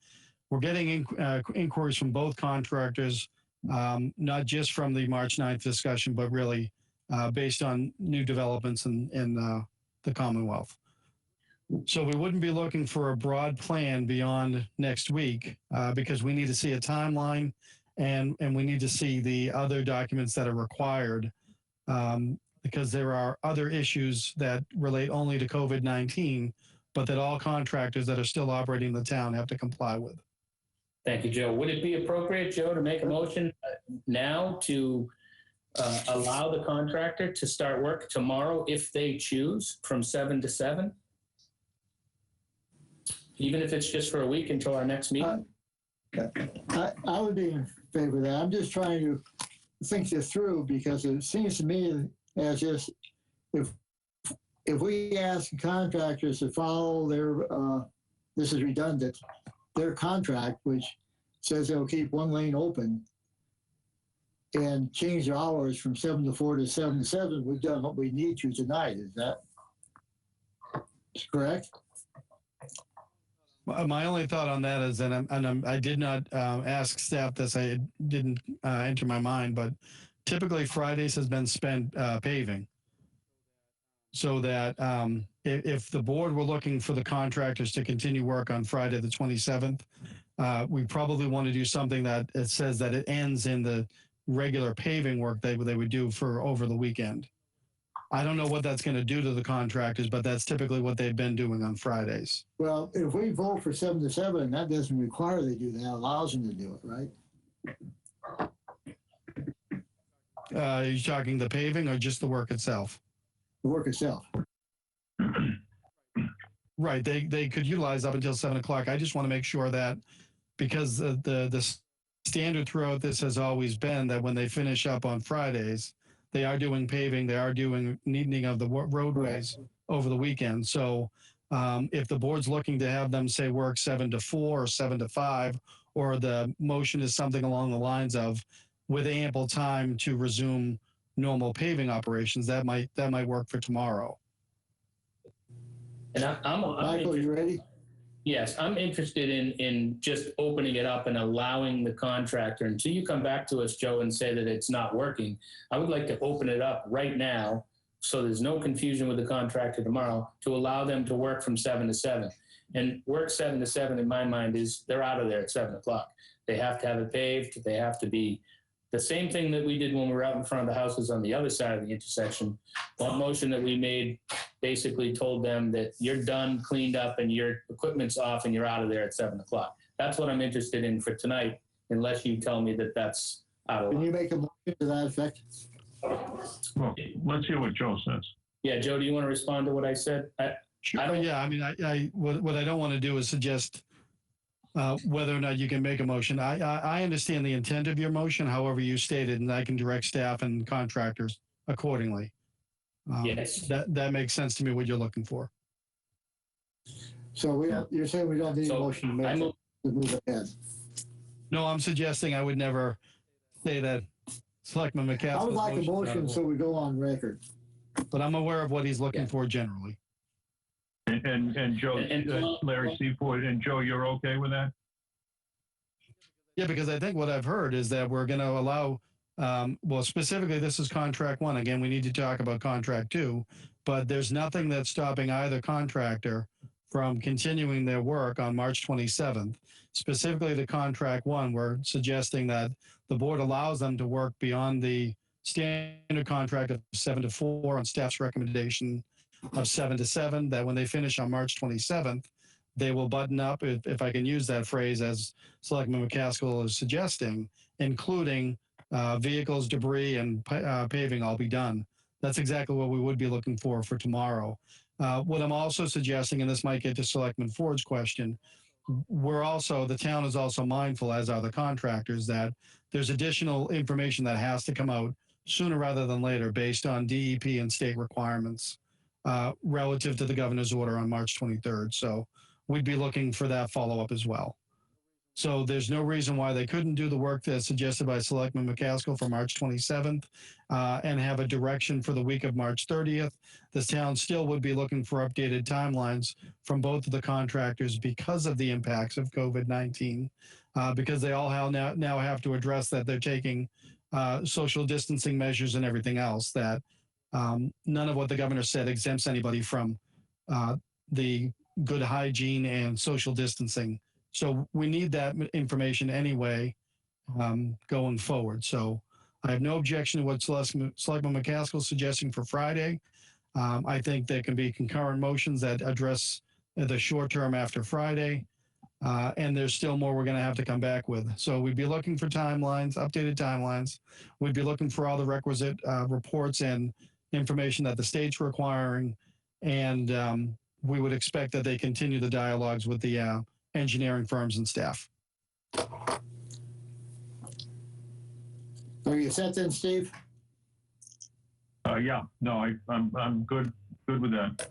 inquiries from both contractors, not just from the March 9th discussion, but really based on new developments in the Commonwealth. So we wouldn't be looking for a broad plan beyond next week because we need to see a timeline and we need to see the other documents that are required because there are other issues that relate only to COVID-19, but that all contractors that are still operating in the town have to comply with. Thank you, Joe. Would it be appropriate, Joe, to make a motion now to allow the contractor to start work tomorrow if they choose from 7 to 7? Even if it's just for a week until our next meeting? I would be in favor of that. I'm just trying to think this through because it seems to me as just if we ask contractors to follow their, this is redundant, their contract, which says they'll keep one lane open and change their hours from 7 to 4 to 7 to 7, we've done what we need to tonight. Is that correct? My only thought on that is, and I did not ask staff this, I didn't enter my mind, but typically Fridays has been spent paving. So that if the board were looking for the contractors to continue work on Friday the 27th, we probably want to do something that it says that it ends in the regular paving work they would do for over the weekend. I don't know what that's going to do to the contractors, but that's typically what they've been doing on Fridays. Well, if we vote for 7 to 7, that doesn't require they do that, allows them to do it, right? Are you talking the paving or just the work itself? The work itself. Right, they could utilize up until 7 o'clock. I just want to make sure that because the standard throughout this has always been that when they finish up on Fridays, they are doing paving, they are doing neatening of the roadways over the weekend. So if the board's looking to have them say work 7 to 4 or 7 to 5, or the motion is something along the lines of with ample time to resume normal paving operations, that might work for tomorrow. And Michael, you ready? Yes, I'm interested in just opening it up and allowing the contractor, until you come back to us, Joe, and say that it's not working. I would like to open it up right now so there's no confusion with the contractor tomorrow, to allow them to work from 7 to 7. And work 7 to 7 in my mind is they're out of there at 7 o'clock. They have to have it paved. They have to be the same thing that we did when we were out in front of the houses on the other side of the intersection. That motion that we made basically told them that you're done, cleaned up, and your equipment's off and you're out of there at 7 o'clock. That's what I'm interested in for tonight, unless you tell me that that's out of Can line. you make a motion to that effect? Well, let's hear what Joe says. Yeah, Joe, do you want to respond to what I said? Sure. I don't- Yeah, I mean, what I don't want to do is suggest whether or not you can make a motion. I understand the intent of your motion, however you stated, and I can direct staff and contractors accordingly. Yes. That makes sense to me, what you're looking for. So we don't, you're saying we don't need a So, motion to I make move- it, to move ahead? No, I'm suggesting I would never say that Selectman McCaskill's I would like a motion's out of motion so order, we go on record. but I'm aware of what he's looking Yeah. for generally. And Joe, Larry Seaford, and Joe, you're okay with that? Yeah, because I think what I've heard is that we're going to allow, well, specifically, this is contract one. Again, we need to talk about contract two, but there's nothing that's stopping either contractor from continuing their work on March 27th. Specifically, the contract one, we're suggesting that the board allows them to work beyond the standard contract of 7 to 4 on staff's recommendation of 7 to 7, that when they finish on March 27th, they will button up, if I can use that phrase as Selectman McCaskill is suggesting, including vehicles, debris, and paving all be done. That's exactly what we would be looking for tomorrow. What I'm also suggesting, and this might get to Selectman Ford's question, the town is also mindful, as are the contractors, that there's additional information that has to come out sooner rather than later based on DEP and state requirements relative to the governor's order on March 23rd. So we'd be looking for that follow-up as well. So there's no reason why they couldn't do the work that's suggested by Selectman McCaskill for March 27th and have a direction for the week of March 30th. The town still would be looking for updated timelines from both of the contractors because of the impacts of COVID-19, because they all now have to address that they're taking social distancing measures and everything else, that none of what the governor said exempts anybody from the good hygiene and social distancing. So we need that information anyway going forward. So I have no objection to what Selectman McCaskill is suggesting for Friday. I think there can be concurrent motions that address the short term after Friday. And there's still more we're going to have to come back with. So we'd be looking for timelines, updated timelines. We'd be looking for all the requisite reports and information that the state's requiring. And we would expect that they continue the dialogues with the engineering firms and staff. Are you set then, Steve? Yeah, no, I'm good with that.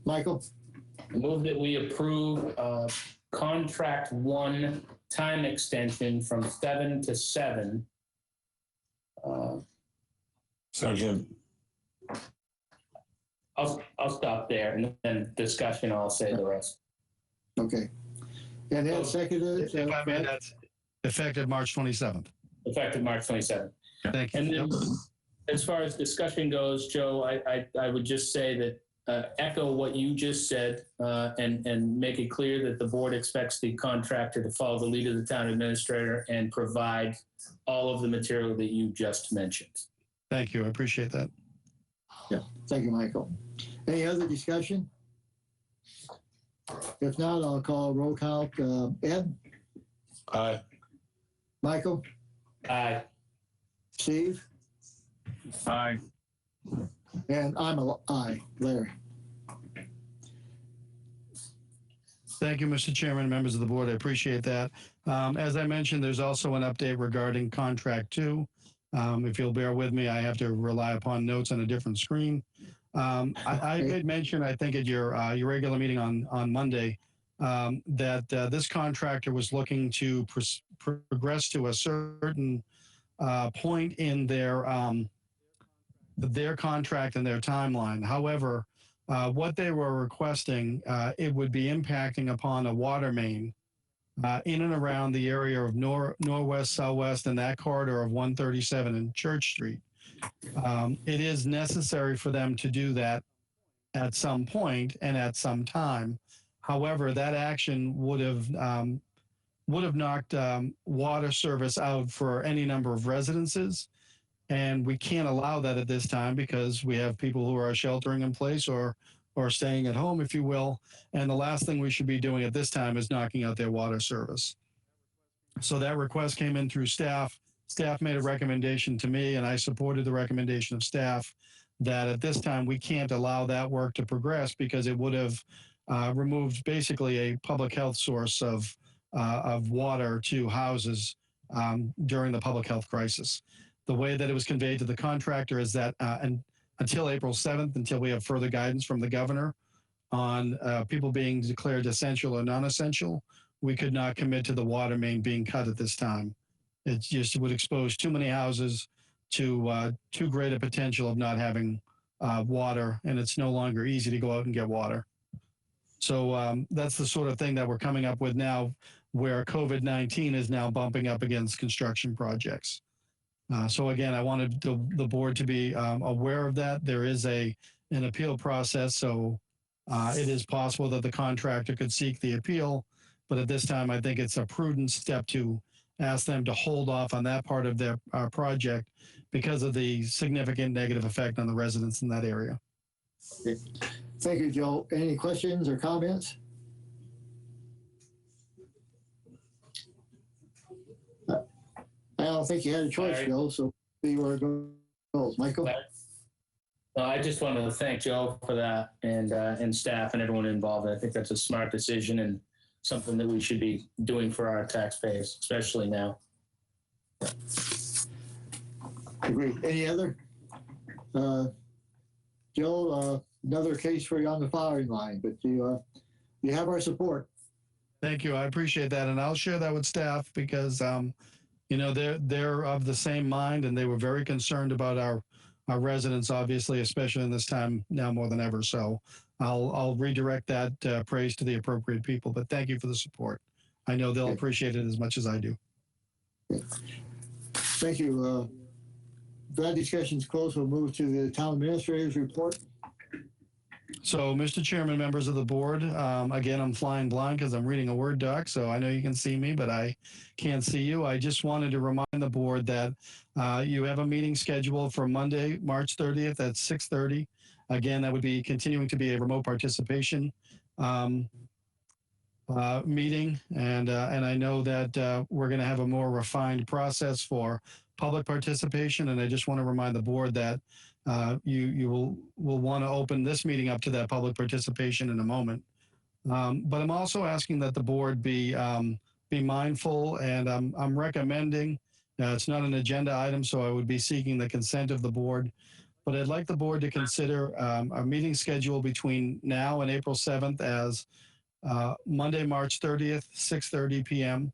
Michael? I move that we approve contract one time extension from 7 to 7. Second. I'll stop there, and then discussion, I'll say the rest. Okay. And then seconded. If I may, that's effective March 27th. Effective March 27th. Thank you. And then, as far as discussion goes, Joe, I would just say that echo what you just said and make it clear that the board expects the contractor to follow the lead of the town administrator and provide all of the material that you just mentioned. Thank you. I appreciate that. Yeah, thank you, Michael. Any other discussion? If not, I'll call roll call. Ed? Aye. Michael? Aye. Steve? Aye. And I'm an aye, Larry. Thank you, Mr. Chairman, members of the board. I appreciate that. As I mentioned, there's also an update regarding contract 2. If you'll bear with me, I have to rely upon notes on a different screen. I did mention, I think at your regular meeting on Monday, that this contractor was looking to progress to a certain point in their contract and their timeline. However, what they were requesting, it would be impacting upon a water main in and around the area of northwest, southwest, and that corridor of 137 and Church Street. It is necessary for them to do that at some point and at some time. However, that action would have knocked water service out for any number of residences. And we can't allow that at this time because we have people who are sheltering in place or staying at home, if you will. And the last thing we should be doing at this time is knocking out their water service. So that request came in through staff. Staff made a recommendation to me, and I supported the recommendation of staff that at this time we can't allow that work to progress because it would have removed basically a public health source of water to houses during the public health crisis. The way that it was conveyed to the contractor is that until April 7th, until we have further guidance from the governor on people being declared essential or non-essential, we could not commit to the water main being cut at this time. It just would expose too many houses to too great a potential of not having water, and it's no longer easy to go out and get water. So that's the sort of thing that we're coming up with now, where COVID-19 is now bumping up against construction projects. So again, I wanted the board to be aware of that. There is an appeal process, so it is possible that the contractor could seek the appeal, but at this time, I think it's a prudent step to ask them to hold off on that part of their project because of the significant negative effect on the residents in that area. Thank you, Joe. Any questions or comments? I don't think you had a choice, Joe, so you were going. Michael? I just wanted to thank Joe for that and staff and everyone involved. I think that's a smart decision and something that we should be doing for our taxpayers, especially now. Agreed. Any other? Joe, another case for you on the firing line, but you have our support. Thank you. I appreciate that. And I'll share that with staff because, you know, they're of the same mind and they were very concerned about our residents, obviously, especially in this time now more than ever. So I'll redirect that praise to the appropriate people, but thank you for the support. I know they'll appreciate it as much as I do. Thank you. That discussion's closed. We'll move to the town administrator's report. So, Mr. Chairman, members of the board, again, I'm flying blind because I'm reading a Word doc, so I know you can see me, but I can't see you. I just wanted to remind the board that you have a meeting scheduled for Monday, March 30th at 6:30. Again, that would be continuing to be a remote participation meeting, and I know that we're going to have a more refined process for public participation, and I just want to remind the board that you will want to open this meeting up to that public participation in a moment. But I'm also asking that the board be mindful, and I'm recommending, it's not an agenda item, so I would be seeking the consent of the board, but I'd like the board to consider a meeting schedule between now and April 7th as Monday, March 30th, 6:30 p.m.,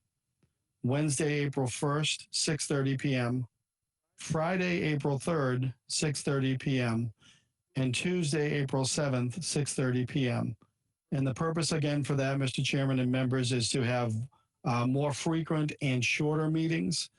Wednesday, April 1st, 6:30 p.m., Friday, April 3rd, 6:30 p.m., and Tuesday, April 7th, 6:30 p.m. And the purpose again for that, Mr. Chairman and members, is to have more frequent and shorter meetings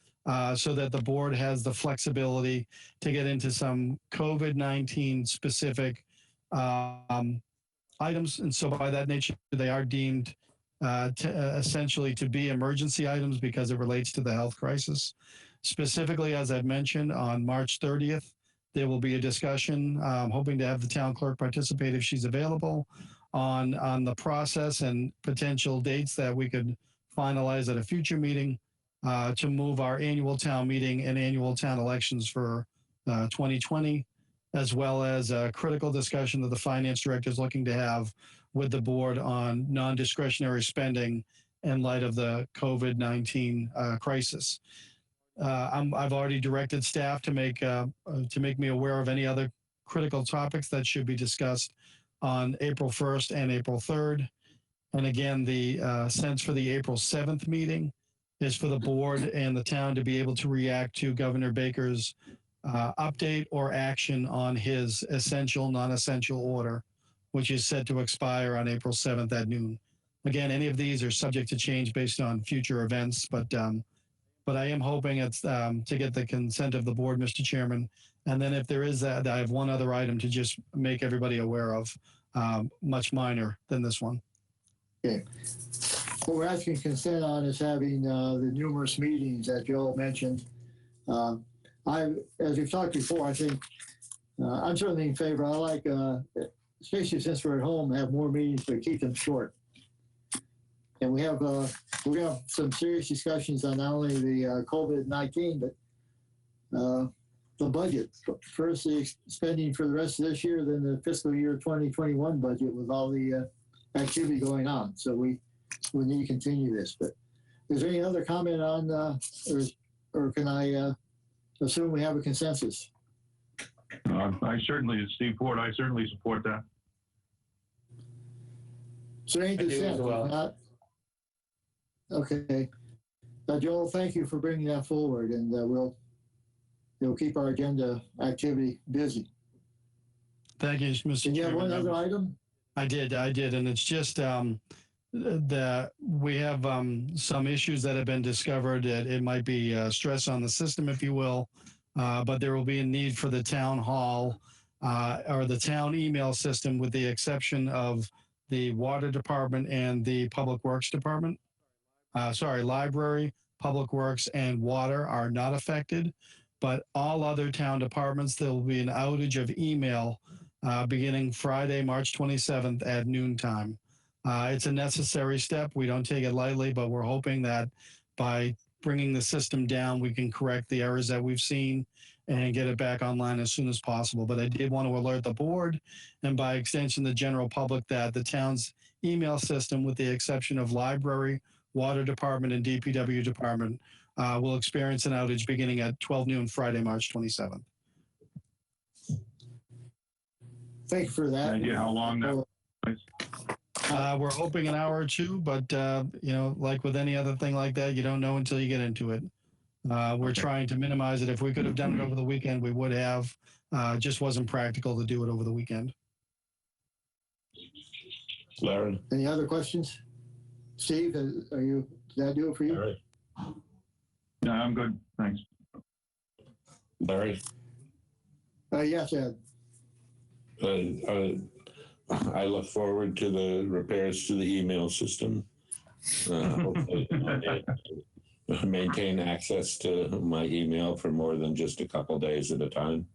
so that the board has the flexibility to get into some COVID-19 specific items. And so by that nature, they are deemed essentially to be emergency items because it relates to the health crisis. Specifically, as I've mentioned, on March 30th, there will be a discussion, hoping to have the town clerk participate if she's available, on the process and potential dates that we could finalize at a future meeting to move our annual town meeting and annual town elections for 2020, as well as a critical discussion that the finance director is looking to have with the board on non-discretionary spending in light of the COVID-19 crisis. I've already directed staff to make me aware of any other critical topics that should be discussed on April 1st and April 3rd. And again, the sense for the April 7th meeting is for the board and the town to be able to react to Governor Baker's update or action on his essential, non-essential order, which is set to expire on April 7th at noon. Again, any of these are subject to change based on future events, but but I am hoping it's to get the consent of the board, Mr. Chairman. And then if there is that, I have one other item to just make everybody aware of, much minor than this one. Okay. What we're asking consent on is having the numerous meetings that Joel mentioned. As we've talked before, I think I'm certainly in favor. I like, especially since we're at home, have more meetings, but keep them short. And we're gonna have some serious discussions on not only the COVID-19, but the budget. First, the spending for the rest of this year, then the fiscal year 2021 budget with all the activity going on. So we need to continue this. But is there any other comment on, or can I assume we have a consensus? Steve Ford, I certainly support that. So any I do as dissent? well. If not, okay. Joel, thank you for bringing that forward, and we'll keep our agenda activity busy. Thank you, Mr. Did you have Chairman. one other item? I did, and it's just that we have some issues that have been discovered. It might be stress on the system, if you will, but there will be a need for the town hall or the town email system, with the exception of the water department and the public works department. Library, public works, and water are not affected, but all other town departments, there will be an outage of email beginning Friday, March 27th at noontime. It's a necessary step. We don't take it lightly, but we're hoping that by bringing the system down, we can correct the errors that we've seen and get it back online as soon as possible. But I did want to alert the board, and by extension, the general public, that the town's email system, with the exception of library, water department, and DPW department, will experience an outage beginning at 12 noon Friday, March 27th. Thank you for that. Idea how long that? We're hoping an hour or two, but like with any other thing like that, you don't know until you get into it. We're trying to minimize it. If we could have done it over the weekend, we would have. Just wasn't practical to do it over the weekend. Larry? Any other questions? Steve, did that do it for you? Larry? No, I'm good. Thanks. Larry? Yes, Ed. I look forward to the repairs to the email system. Hopefully maintain access to my email for more than just a couple days at a time.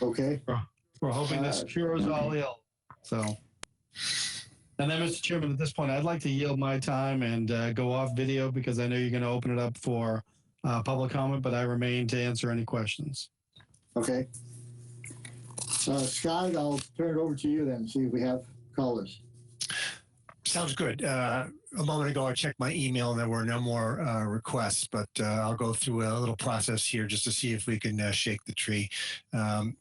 Okay. We're hoping this cures all ill. So, and then, Mr. Chairman, at this point, I'd like to yield my time and go off video, because I know you're going to open it up for public comment, but I remain to answer any questions. Okay. Scott, I'll turn it over to you then, see if we have callers. Sounds good. A moment ago, I checked my email and there were no more requests, but I'll go through a little process here just to see if we can shake the tree.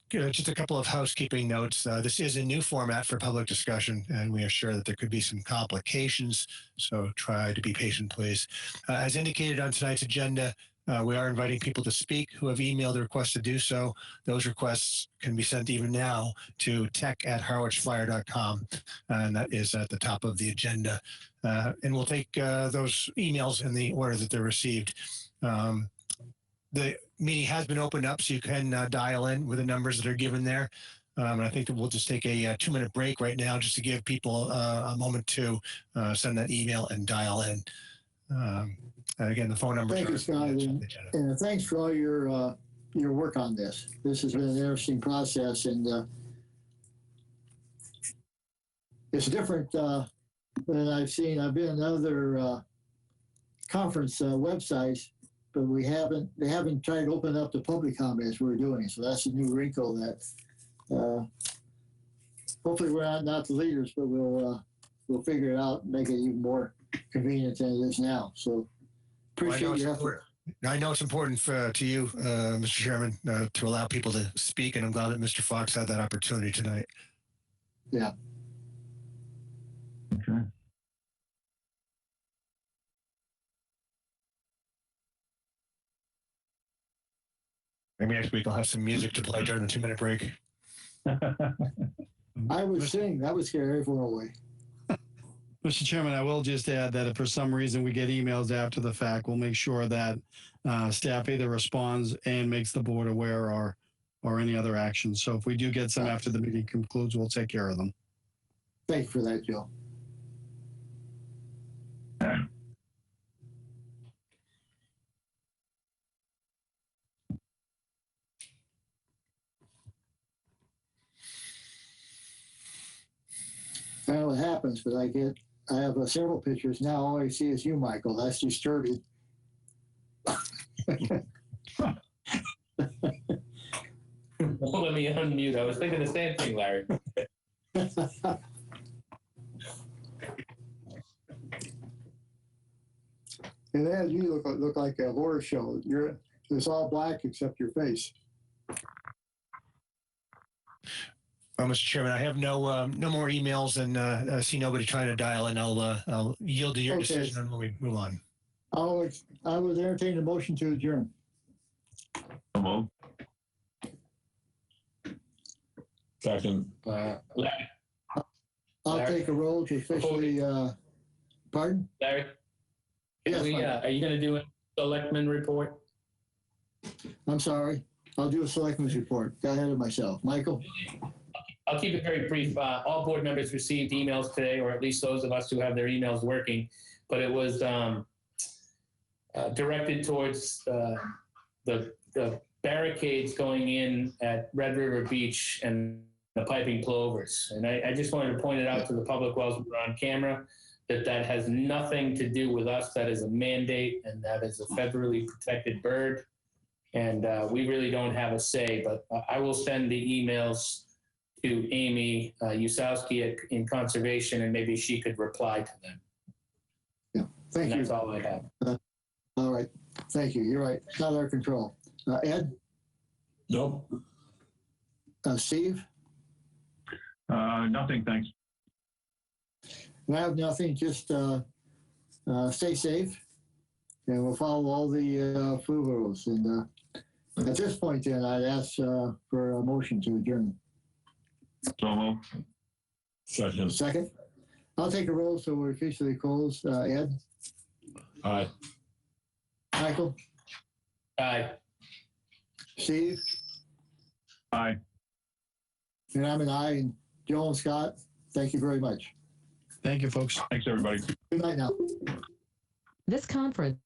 Just a couple of housekeeping notes. This is a new format for public discussion, and we are sure that there could be some complications, so try to be patient, please. As indicated on tonight's agenda, we are inviting people to speak who have emailed a request to do so. Those requests can be sent even now to tech@harwichflyer.com, and that is at the top of the agenda. And we'll take those emails in the order that they're received. The meeting has been opened up, so you can dial in with the numbers that are given there. And I think that we'll just take a 2-minute break right now just to give people a moment to send that email and dial in. And again, the phone number. Thank you, Scott, and thanks for all your work on this. This has been an interesting process, and it's different than I've seen. I've been in other conference websites, but they haven't tried to open up the public comments we're doing. So that's a new wrinkle that hopefully we're not the leaders, but we'll figure it out and make it even more convenient than it is now. So. Appreciate your effort. I know it's important to you, Mr. Chairman, to allow people to speak, and I'm glad that Mr. Fox had that opportunity tonight. Yeah. Okay. Maybe next week I'll have some music to play during the 2-minute break. I would sing. That would scare everyone away. Mr. Chairman, I will just add that if for some reason we get emails after the fact, we'll make sure that staff either responds and makes the board aware or any other actions. So if we do get some after the meeting concludes, we'll take care of them. Thank you for that, Joe. I don't know what happens, but I have several pictures now. All I see is you, Michael. That's disturbing. Let me unmute. I was thinking the same thing, Larry. And then you look like a horror show. It's all black except your face. Mr. Chairman, I have no more emails and I see nobody trying to dial in. I'll yield to your decision when we move on. I would entertain a motion to adjourn. Second. I'll take a roll to officially, pardon? Larry? Yes, Are you going to do a selectman report? I'm sorry. I'll do a selectmen's report. Got ahead of myself. Michael? I'll keep it very brief. All board members received emails today, or at least those of us who have their emails working, but it was directed towards the barricades going in at Red River Beach and the piping plovers. And I just wanted to point it out to the public while we're on camera that has nothing to do with us. That is a mandate, and that is a federally protected bird. And we really don't have a say, but I will send the emails to Amy Usowski in Conservation, and maybe she could reply to them. Yeah, thank you. That's all I have. All right, thank you. You're right. It's not our control. Ed? Nope. Steve? Nothing, thanks. I have nothing. Just stay safe, and we'll follow all the flu rules. And at this point, then, I'd ask for a motion to adjourn. So moved. Second. Second? I'll take a roll, so we're officially closed. Ed? Aye. Michael? Aye. Steve? Aye. And I'm an aye. And Joel and Scott, thank you very much. Thank you, folks. Thanks, everybody. Good night now. This conference